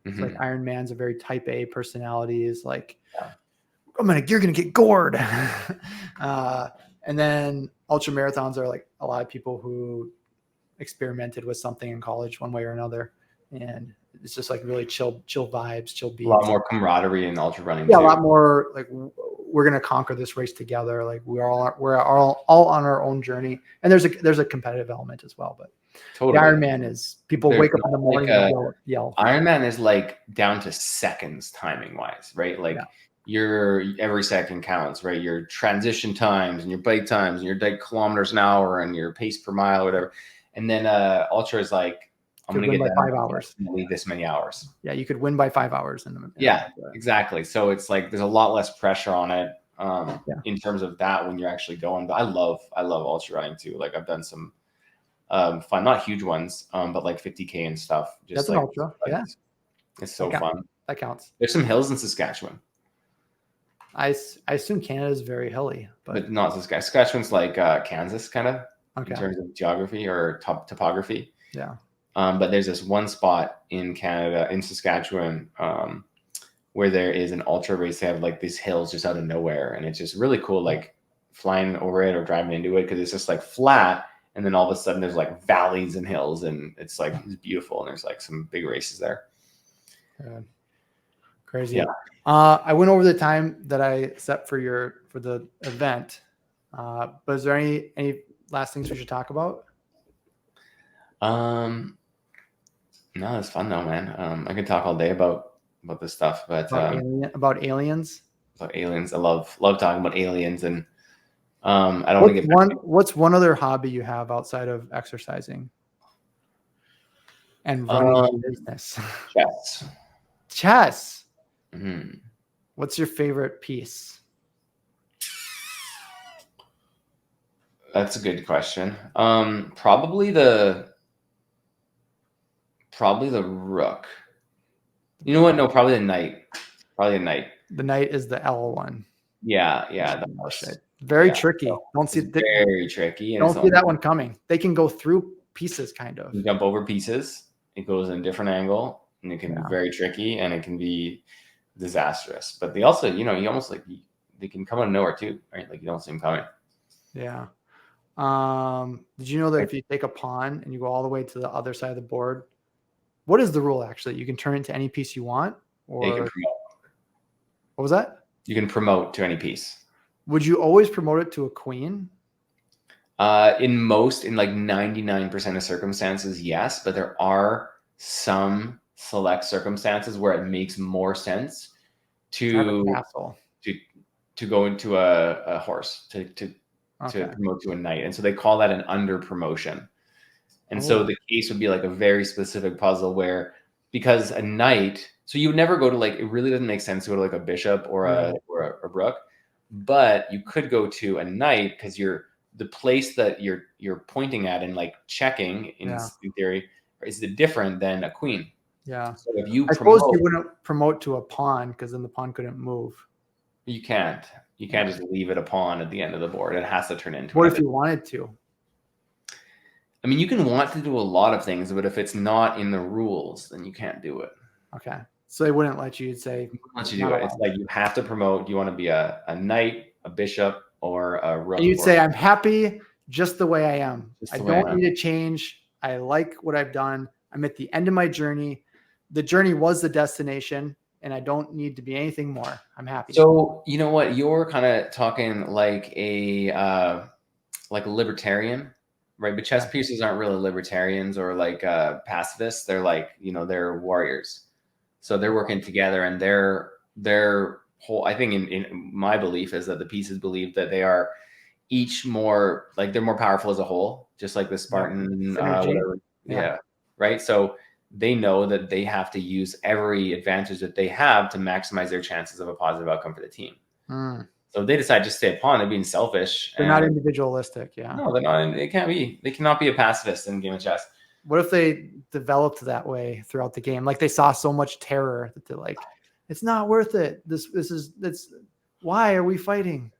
S2: It's like Ironman's a very type A personality, is like, you're gonna get gored. And then ultra marathons are like a lot of people who experimented with something in college one way or another, and it's just like really chill vibes, chill beats.
S1: A lot more camaraderie in ultra running.
S2: Yeah,
S1: too.
S2: a lot more like we're gonna conquer this race together. Like we're all on our own journey, and there's a competitive element as well. But
S1: Totally.
S2: the Ironman is people wake up in the morning and yell.
S1: Ironman is like down to seconds timing wise, right? Like your every second counts, right? Your transition times and your bike times and your kilometers an hour and your pace per mile, whatever. And then ultra is like, I'm going to get
S2: by 5 hours.
S1: Leave this many hours.
S2: Yeah, you could win by 5 hours.
S1: Exactly. So it's like there's a lot less pressure on it in terms of that when you're actually going. But I love ultra running too. Like I've done some fun, not huge ones, but like 50K and stuff.
S2: That's an ultra. Yeah,
S1: it's so fun.
S2: That counts.
S1: There's some hills in Saskatchewan.
S2: I assume Canada is very hilly, but
S1: not Saskatchewan. Saskatchewan's like Kansas, kind of in terms of geography or topography.
S2: Yeah.
S1: But there's this one spot in Canada, in Saskatchewan, where there is an ultra race. They have like these hills just out of nowhere, and it's just really cool, like flying over it or driving into it, because it's just like flat, and then all of a sudden there's like valleys and hills, and it's beautiful, and there's like some big races there.
S2: Crazy. Yeah. I went over the time that I set for the event, but is there any last things we should talk about?
S1: No, it's fun though, man. I could talk all day about this stuff, but
S2: about aliens.
S1: About aliens, I love talking about aliens, and I don't think
S2: what's one other hobby you have outside of exercising and running a business? Chess.
S1: Mm-hmm.
S2: What's your favorite piece?
S1: That's a good question. Probably the rook. You know what? No, probably the knight. Probably the knight.
S2: The knight is the L one.
S1: Yeah.
S2: Very tricky.
S1: Very tricky.
S2: Don't see that one coming. They can go through pieces, kind of.
S1: You jump over pieces. It goes in a different angle, and it can be very tricky, and it can be disastrous. But they also, you almost like they can come out of nowhere too, right? Like you don't see them coming.
S2: Yeah. Did you know that if you take a pawn and you go all the way to the other side of the board, what is the rule actually? You can turn it into any piece you want, or
S1: you can promote.
S2: What was that?
S1: You can promote to any piece.
S2: Would you always promote it to a queen?
S1: In like 99% of circumstances, yes, but there are some select circumstances where it makes more sense to go into a horse to promote to a knight, and so they call that an under promotion. And so the case would be like a very specific puzzle where, because a knight, so you would never go to like, it really doesn't make sense to go to like a bishop or a rook, but you could go to a knight because the place that you're pointing at and like checking in theory is different than a queen.
S2: Yeah.
S1: So if you
S2: suppose you wouldn't promote to a pawn because then the pawn couldn't move.
S1: You can't just leave it a pawn at the end of the board. It has to turn into.
S2: What if you wanted to?
S1: I mean, you can want to do a lot of things, but if it's not in the rules, then you can't do it.
S2: Okay. So they wouldn't let you say.
S1: Once you do it, it's like you have to promote. Do you want to be a knight, a bishop, or a rook?
S2: And you'd say, I'm happy just the way I am. I don't need to change. I like what I've done. I'm at the end of my journey. the journey was the destination, and I don't need to be anything more. I'm happy.
S1: So you know what? You're kind of talking like a libertarian, right? But chess pieces aren't really libertarians or like pacifists. They're like, they're warriors. So they're working together, and their whole, I think in my belief is that the pieces believe that they are each more like they're more powerful as a whole, just like the Spartan, whatever. Yeah. Right. So they know that they have to use every advantage that they have to maximize their chances of a positive outcome for the team. So if they decide to stay a pawn, they're being selfish.
S2: They're not individualistic. Yeah.
S1: No, they're not. They can't be. They cannot be a pacifist in a game of chess.
S2: What if they developed that way throughout the game? Like they saw so much terror that they're like, it's not worth it. Why are we fighting?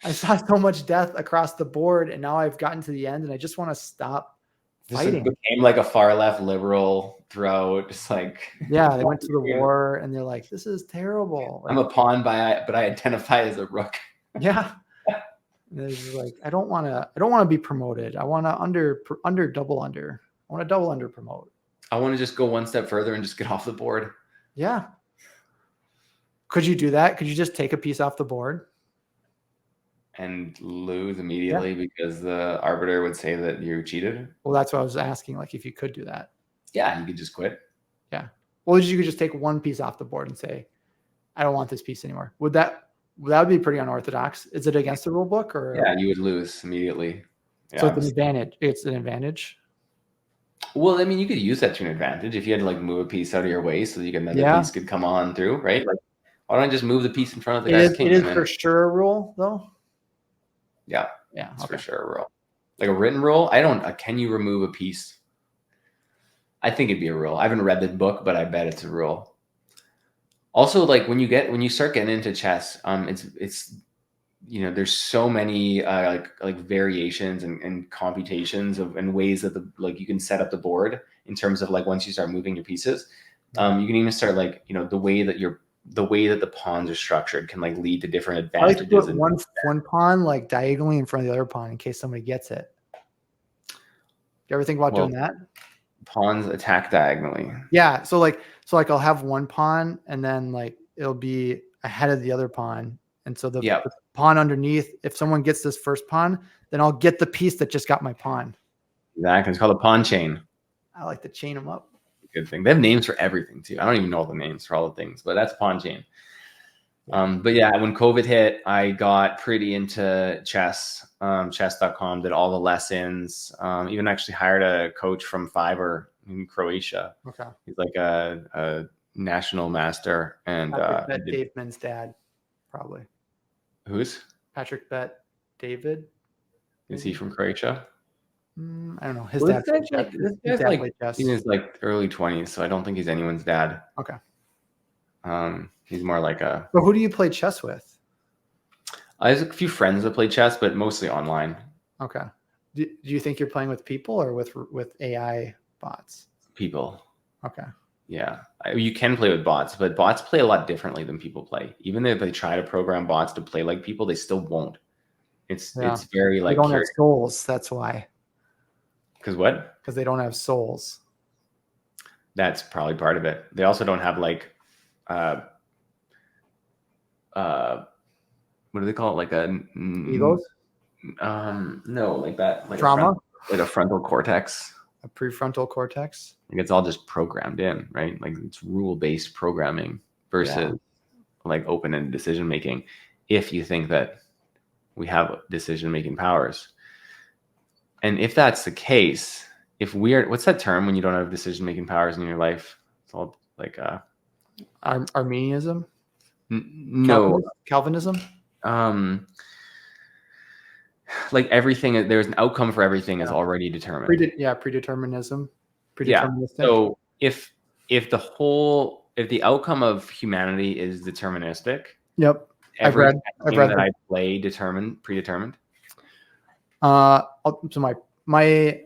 S2: I saw so much death across the board, and now I've gotten to the end, and I just want to stop fighting.
S1: Just became like a far left liberal throughout. Just like
S2: they went to the war, and they're like, this is terrible. Like,
S1: I'm a pawn, but I identify as a rook.
S2: Yeah. It's like I don't want to be promoted. I want to double under. I want to double under promote.
S1: I want to just go one step further and just get off the board.
S2: Yeah. Could you do that? Could you just take a piece off the board
S1: and lose immediately because the arbiter would say that you cheated?
S2: Well, that's what I was asking. Like if you could do that.
S1: Yeah, you could just quit.
S2: Yeah. Well, you could just take one piece off the board and say, I don't want this piece anymore. That would be pretty unorthodox. Is it against the rule book or?
S1: Yeah, you would lose immediately. Yeah.
S2: So it's an advantage. It's an advantage.
S1: Well, I mean, you could use that to an advantage if you had to like move a piece out of your way so that another piece could come on through, right? Like, why don't I just move the piece in front of the guy's king?
S2: It is for sure a rule, though.
S1: Yeah, it's for sure a rule. Like a written rule. Can you remove a piece? I think it'd be a rule. I haven't read the book, but I bet it's a rule. Also, like when you start getting into chess, it's there's so many like variations and computations and ways that you can set up the board in terms of like once you start moving your pieces, you can even start like the way that the pawns are structured can like lead to different advantages.
S2: I like to put one pawn like diagonally in front of the other pawn in case somebody gets it. You ever think about doing that?
S1: Pawns attack diagonally.
S2: Yeah, so I'll have one pawn and then like it'll be ahead of the other pawn, and so the pawn underneath. If someone gets this first pawn, then I'll get the piece that just got my pawn.
S1: Exactly, it's called a pawn chain.
S2: I like to chain them up.
S1: Good thing they have names for everything too. I don't even know all the names for all the things, but that's pawn chain. But yeah, when COVID hit, I got pretty into chess. Chess.com, did all the lessons. Even actually hired a coach from Fiverr in Croatia.
S2: Okay,
S1: he's like a national master. And
S2: Bet Daveman's dad, probably.
S1: Who's
S2: Patrick Bet David?
S1: Is he from Croatia?
S2: I don't know. His dad played chess.
S1: He's like early 20s, so I don't think he's anyone's dad.
S2: Okay.
S1: He's more like a.
S2: But who do you play chess with?
S1: I have a few friends that play chess, but mostly online.
S2: Okay. Do you think you're playing with people or with AI bots?
S1: People.
S2: Okay.
S1: Yeah, you can play with bots, but bots play a lot differently than people play. Even if they try to program bots to play like people, they still won't. It's very like.
S2: They don't have souls. That's why.
S1: Because what?
S2: Because they don't have souls.
S1: That's probably part of it. They also don't have like, what do they call it? Like
S2: egos?
S1: No, like that. Like
S2: trauma?
S1: Like a frontal cortex.
S2: A prefrontal cortex.
S1: Like it's all just programmed in, right? Like it's rule-based programming versus like open-ended decision-making. If you think that we have decision-making powers. And if that's the case, what's that term when you don't have decision-making powers in your life? It's all like
S2: Arminianism?
S1: No.
S2: Calvinism?
S1: Like everything, there's an outcome for everything is already determined.
S2: Predeterminism.
S1: Yeah. So if the outcome of humanity is deterministic.
S2: Yep.
S1: I've read that I play predetermined.
S2: So my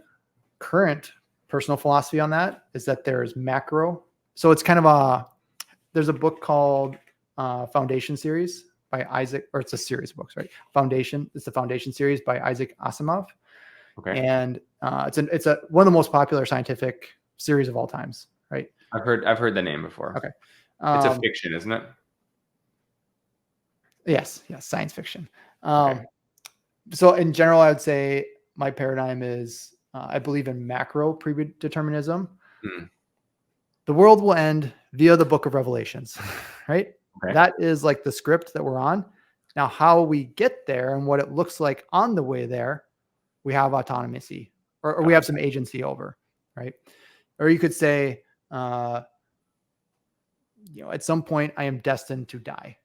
S2: current personal philosophy on that is that there's macro. So it's kind of there's a book called Foundation series by Isaac, or it's a series of books, right? It's the Foundation series by Isaac Asimov.
S1: Okay.
S2: And it's one of the most popular scientific series of all times, right?
S1: I've heard the name before.
S2: Okay.
S1: It's a fiction, isn't it?
S2: Yes, science fiction.
S1: Okay.
S2: So in general, I would say my paradigm is I believe in macro predeterminism.
S1: Hmm.
S2: The world will end via the book of Revelations, right?
S1: Okay.
S2: That is like the script that we're on. Now, how we get there and what it looks like on the way there, we have autonomy or we have some agency over, right? Or you could say, at some point I am destined to die,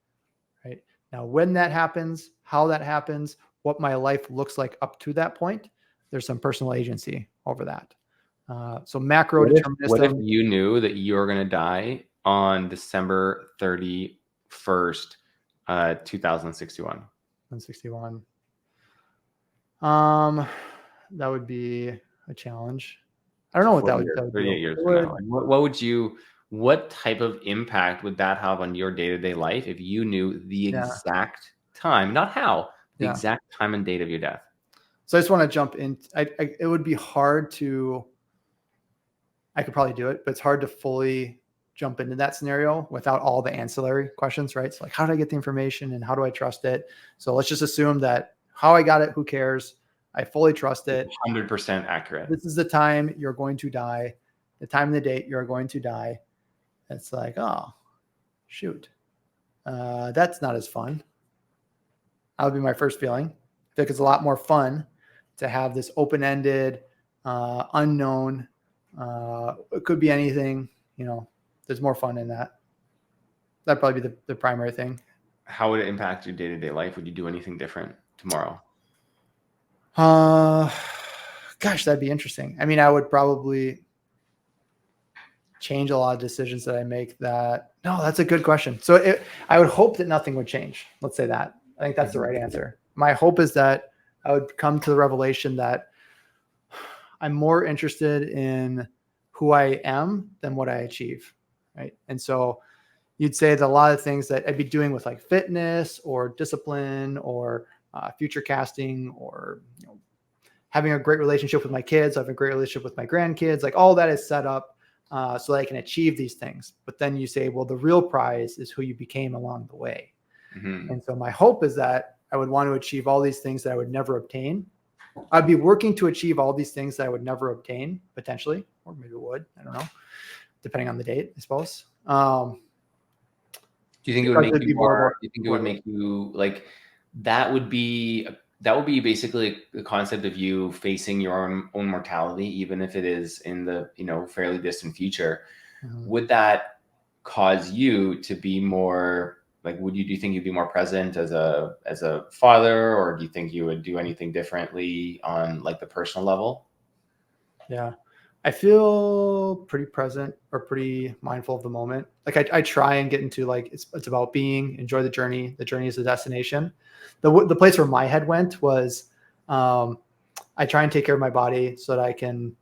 S2: right? Now, when that happens, how that happens, what my life looks like up to that point, there's some personal agency over that. So macro determinism.
S1: What if you knew that you were going to die on December 31st, 2061?
S2: 161. That would be a challenge. I don't know what that would
S1: 38
S2: be.
S1: years from now. What type of impact would that have on your day-to-day life if you knew the exact time, not how, the exact time and date of your death?
S2: So I just want to jump in. It would be hard to, I could probably do it, but it's hard to fully jump into that scenario without all the ancillary questions, right? So like, how did I get the information and how do I trust it? So let's just assume that how I got it, who cares? I fully trust it.
S1: 100% accurate.
S2: This is the time you're going to die. The time and the date you're going to die. It's like, oh, shoot. That's not as fun. That would be my first feeling. I think it's a lot more fun to have this open-ended, unknown. It could be anything. There's more fun in that. That'd probably be the primary thing.
S1: How would it impact your day-to-day life? Would you do anything different tomorrow?
S2: Gosh, that'd be interesting. I mean, I would probably change a lot of decisions that I make. No, that's a good question. So I would hope that nothing would change. Let's say that. I think that's the right answer. My hope is that I would come to the revelation that I'm more interested in who I am than what I achieve, right? And so you'd say that a lot of things that I'd be doing with like fitness or discipline or future casting or having a great relationship with my kids, having a great relationship with my grandkids, like all that is set up so that I can achieve these things. But then you say, well, the real prize is who you became along the way. Mm-hmm. And so my hope is that I would want to achieve all these things that I would never obtain. I'd be working to achieve all these things that I would never obtain, potentially, or maybe would, I don't know, depending on the date, I suppose.
S1: Do you think it would make you more? Do you think it would make you like? That would be basically the concept of you facing your own mortality, even if it is in the fairly distant future. Mm-hmm. Would that cause you to be more like? Do you think you'd be more present as a father, or do you think you would do anything differently on like the personal level?
S2: Yeah. I feel pretty present or pretty mindful of the moment. Like I try and get into like, it's about being, enjoy the journey. The journey is the destination. The place where my head went was, I try and take care of my body so that I can,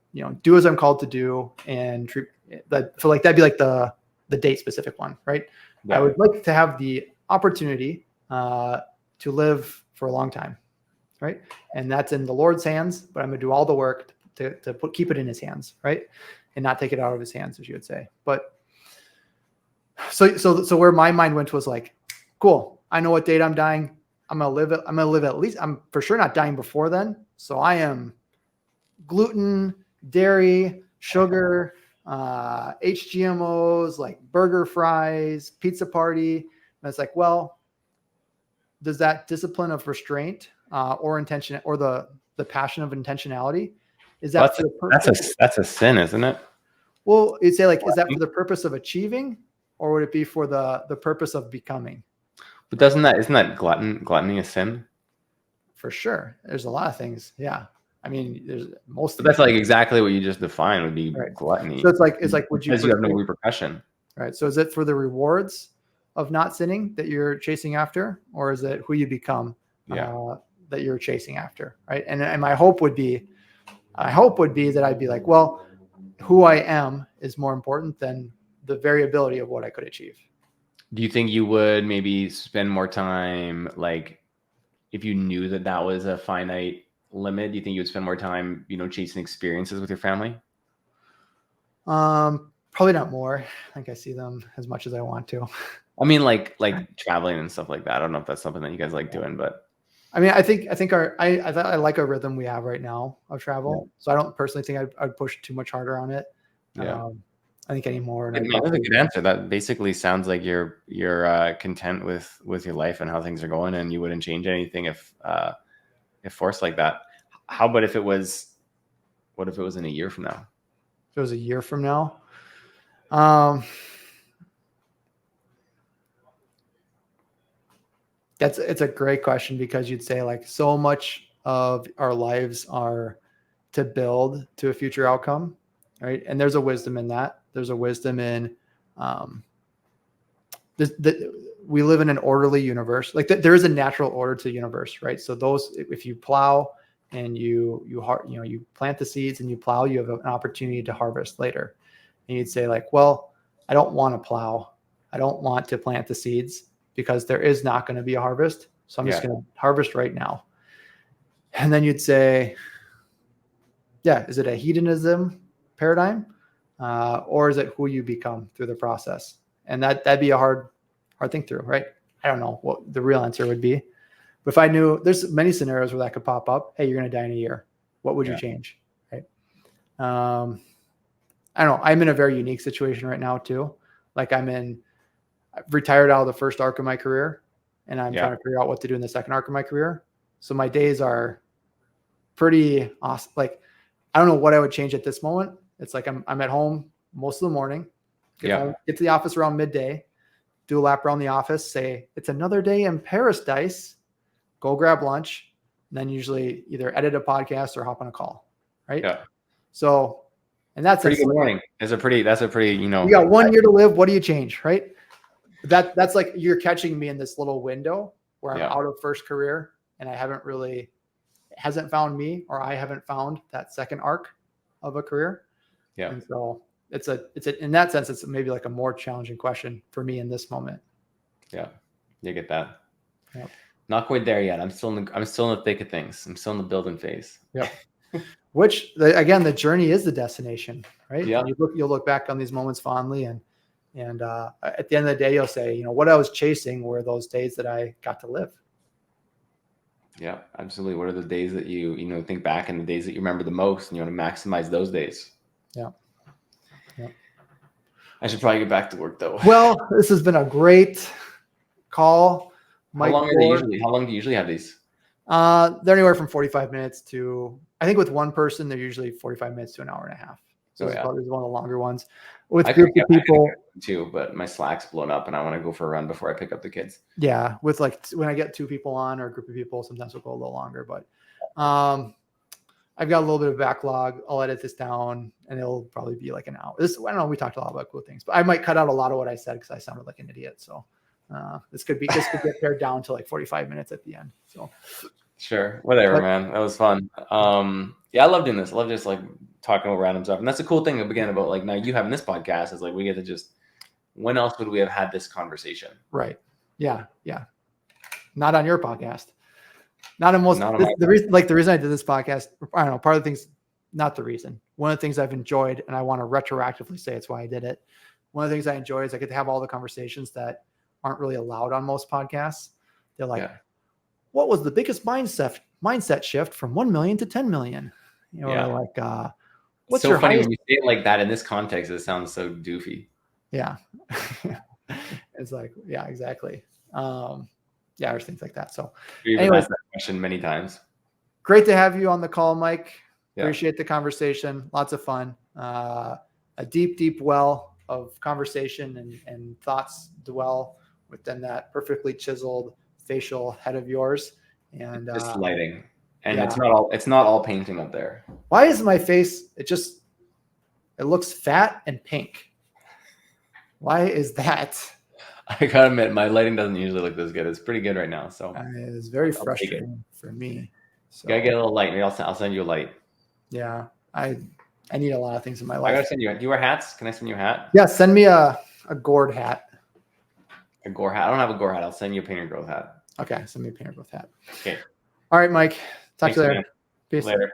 S2: do as I'm called to do and treat that. So like, that'd be like the date specific one, right? Yeah. I would like to have the opportunity, to live for a long time. Right. And that's in the Lord's hands, but I'm going to do all the work to keep it in his hands, right? And not take it out of his hands, as you would say. But so where my mind went was like, cool, I know what date I'm dying. I'm going to live at least, I'm for sure not dying before then. So I am gluten, dairy, sugar, HGMOs, like burger, fries, pizza party. And it's like, well, does that discipline of restraint or intention or the passion of intentionality, is that
S1: that's a sin, isn't it?
S2: Well, you'd say like, is that for the purpose of achieving, or would it be for the purpose of becoming?
S1: But isn't that gluttony a sin?
S2: For sure. There's a lot of things. Yeah. I mean, there's most.
S1: But that's like exactly what you just defined would be gluttony.
S2: So it's like would you?
S1: Because you have no repercussion.
S2: Right. So is it for the rewards of not sinning that you're chasing after, or is it who you become that you're chasing after? Right. And my hope would be that I'd be like, well, who I am is more important than the variability of what I could achieve.
S1: Do you think you would maybe spend more time, like if you knew that was a finite limit, do you think you would spend more time, chasing experiences with your family?
S2: Probably not more. I think I see them as much as I want to.
S1: I mean, like traveling and stuff like that. I don't know if that's something that you guys like doing, but
S2: I mean, I think I like our rhythm we have right now of travel. So I don't personally think I'd push too much harder on it.
S1: yeah.
S2: I think anymore.
S1: That's a good answer. That basically sounds like you're content with your life and how things are going, and you wouldn't change anything if forced like that. How about if it was? What if it was in a year from now?
S2: If it was a year from now, it's a great question, because you'd say like so much of our lives are to build to a future outcome, right? And there's a wisdom in that. There's a wisdom in we live in an orderly universe. Like there is a natural order to the universe, right? So if you plow and you plant the seeds and you plow, you have an opportunity to harvest later. And you'd say like, well, I don't want to plow. I don't want to plant the seeds because there is not going to be a harvest. So I'm just going to harvest right now. And then you'd say, yeah, is it a hedonism paradigm? Or is it who you become through the process? And that'd be a hard thing through, right? I don't know what the real answer would be. But if I knew, there's many scenarios where that could pop up. Hey, you're going to die in a year. What would you change? Right. I don't know. I'm in a very unique situation right now too. Like I've retired out of the first arc of my career, and I'm trying to figure out what to do in the second arc of my career. So my days are pretty awesome. Like, I don't know what I would change at this moment. It's like I'm at home most of the morning, get to the office around midday, do a lap around the office, say it's another day in Paradise, go grab lunch, and then usually either edit a podcast or hop on a call. Right. Yeah. So, and that's
S1: pretty good morning. That's a pretty, you
S2: got 1 year to live. What do you change? Right. That's like, you're catching me in this little window where I'm out of first career and it hasn't found me, or I haven't found that second arc of a career. Yeah. And so it's in that sense, it's maybe like a more challenging question for me in this moment.
S1: Yeah. You get that. Yep. Not quite there yet. I'm still in the thick of things. I'm still in the building phase.
S2: Yeah. Which again, the journey is the destination, right?
S1: Yeah.
S2: You'll look back on these moments fondly, and at the end of the day, you'll say, what I was chasing were those days that I got to live.
S1: Yeah, absolutely. What are the days that you think back, and the days that you remember the most, and you want to maximize those days?
S2: Yeah. Yeah.
S1: I should probably get back to work though.
S2: Well, this has been a great call.
S1: How long do you usually have these?
S2: They're anywhere from 45 minutes to, I think with one person, they're usually 45 minutes to an hour and a half. So it's one of the longer ones. With group of people
S1: too, but my Slack's blown up and I want to go for a run before I pick up the kids.
S2: Yeah. With like, when I get two people on or a group of people, sometimes we'll go a little longer, but I've got a little bit of backlog. I'll edit this down and it'll probably be like an hour. I don't know. We talked a lot about cool things, but I might cut out a lot of what I said because I sounded like an idiot. So this could get pared down to like 45 minutes at the end. So
S1: sure. Whatever, man. That was fun. Yeah, I love doing this. I love just like talking about random stuff. And that's the cool thing again about like now you having this podcast is like we get to just, when else would we have had this conversation?
S2: Right. Yeah. Yeah. Not on your podcast. The reason I did this podcast, I don't know, part of the things, not the reason. One of the things I've enjoyed, and I want to retroactively say it's why I did it. One of the things I enjoy is I get to have all the conversations that aren't really allowed on most podcasts. They're like, what was the biggest mindset shift from 1 million to 10 million? Like, what's
S1: so
S2: your
S1: funny
S2: highest?
S1: when you say it like that in this context, it sounds so doofy.
S2: Yeah. It's like, yeah, exactly. There's things like that. So
S1: anyways, that question many times.
S2: Great to have you on the call, Mike.
S1: Yeah.
S2: Appreciate the conversation. Lots of fun. A deep, deep well of conversation and thoughts dwell within that perfectly chiseled facial head of yours. And
S1: just lighting. And it's not all painting up there.
S2: Why is my face, it looks fat and pink? Why is that?
S1: I gotta admit, my lighting doesn't usually look this good. It's pretty good right now. So
S2: it's very frustrating for me. So
S1: gotta get a little light. Maybe I'll send you a light.
S2: Yeah, I need a lot of things in my life.
S1: I gotta send you. Do you wear hats? Can I send you a hat?
S2: Yeah, send me a gourd hat.
S1: A Gore hat. I don't have a Gore hat. I'll send you a painter growth hat.
S2: Okay, send me a painter growth hat.
S1: Okay.
S2: All right, Mike. Talk to you later.
S1: Man.
S2: Peace.
S1: Later.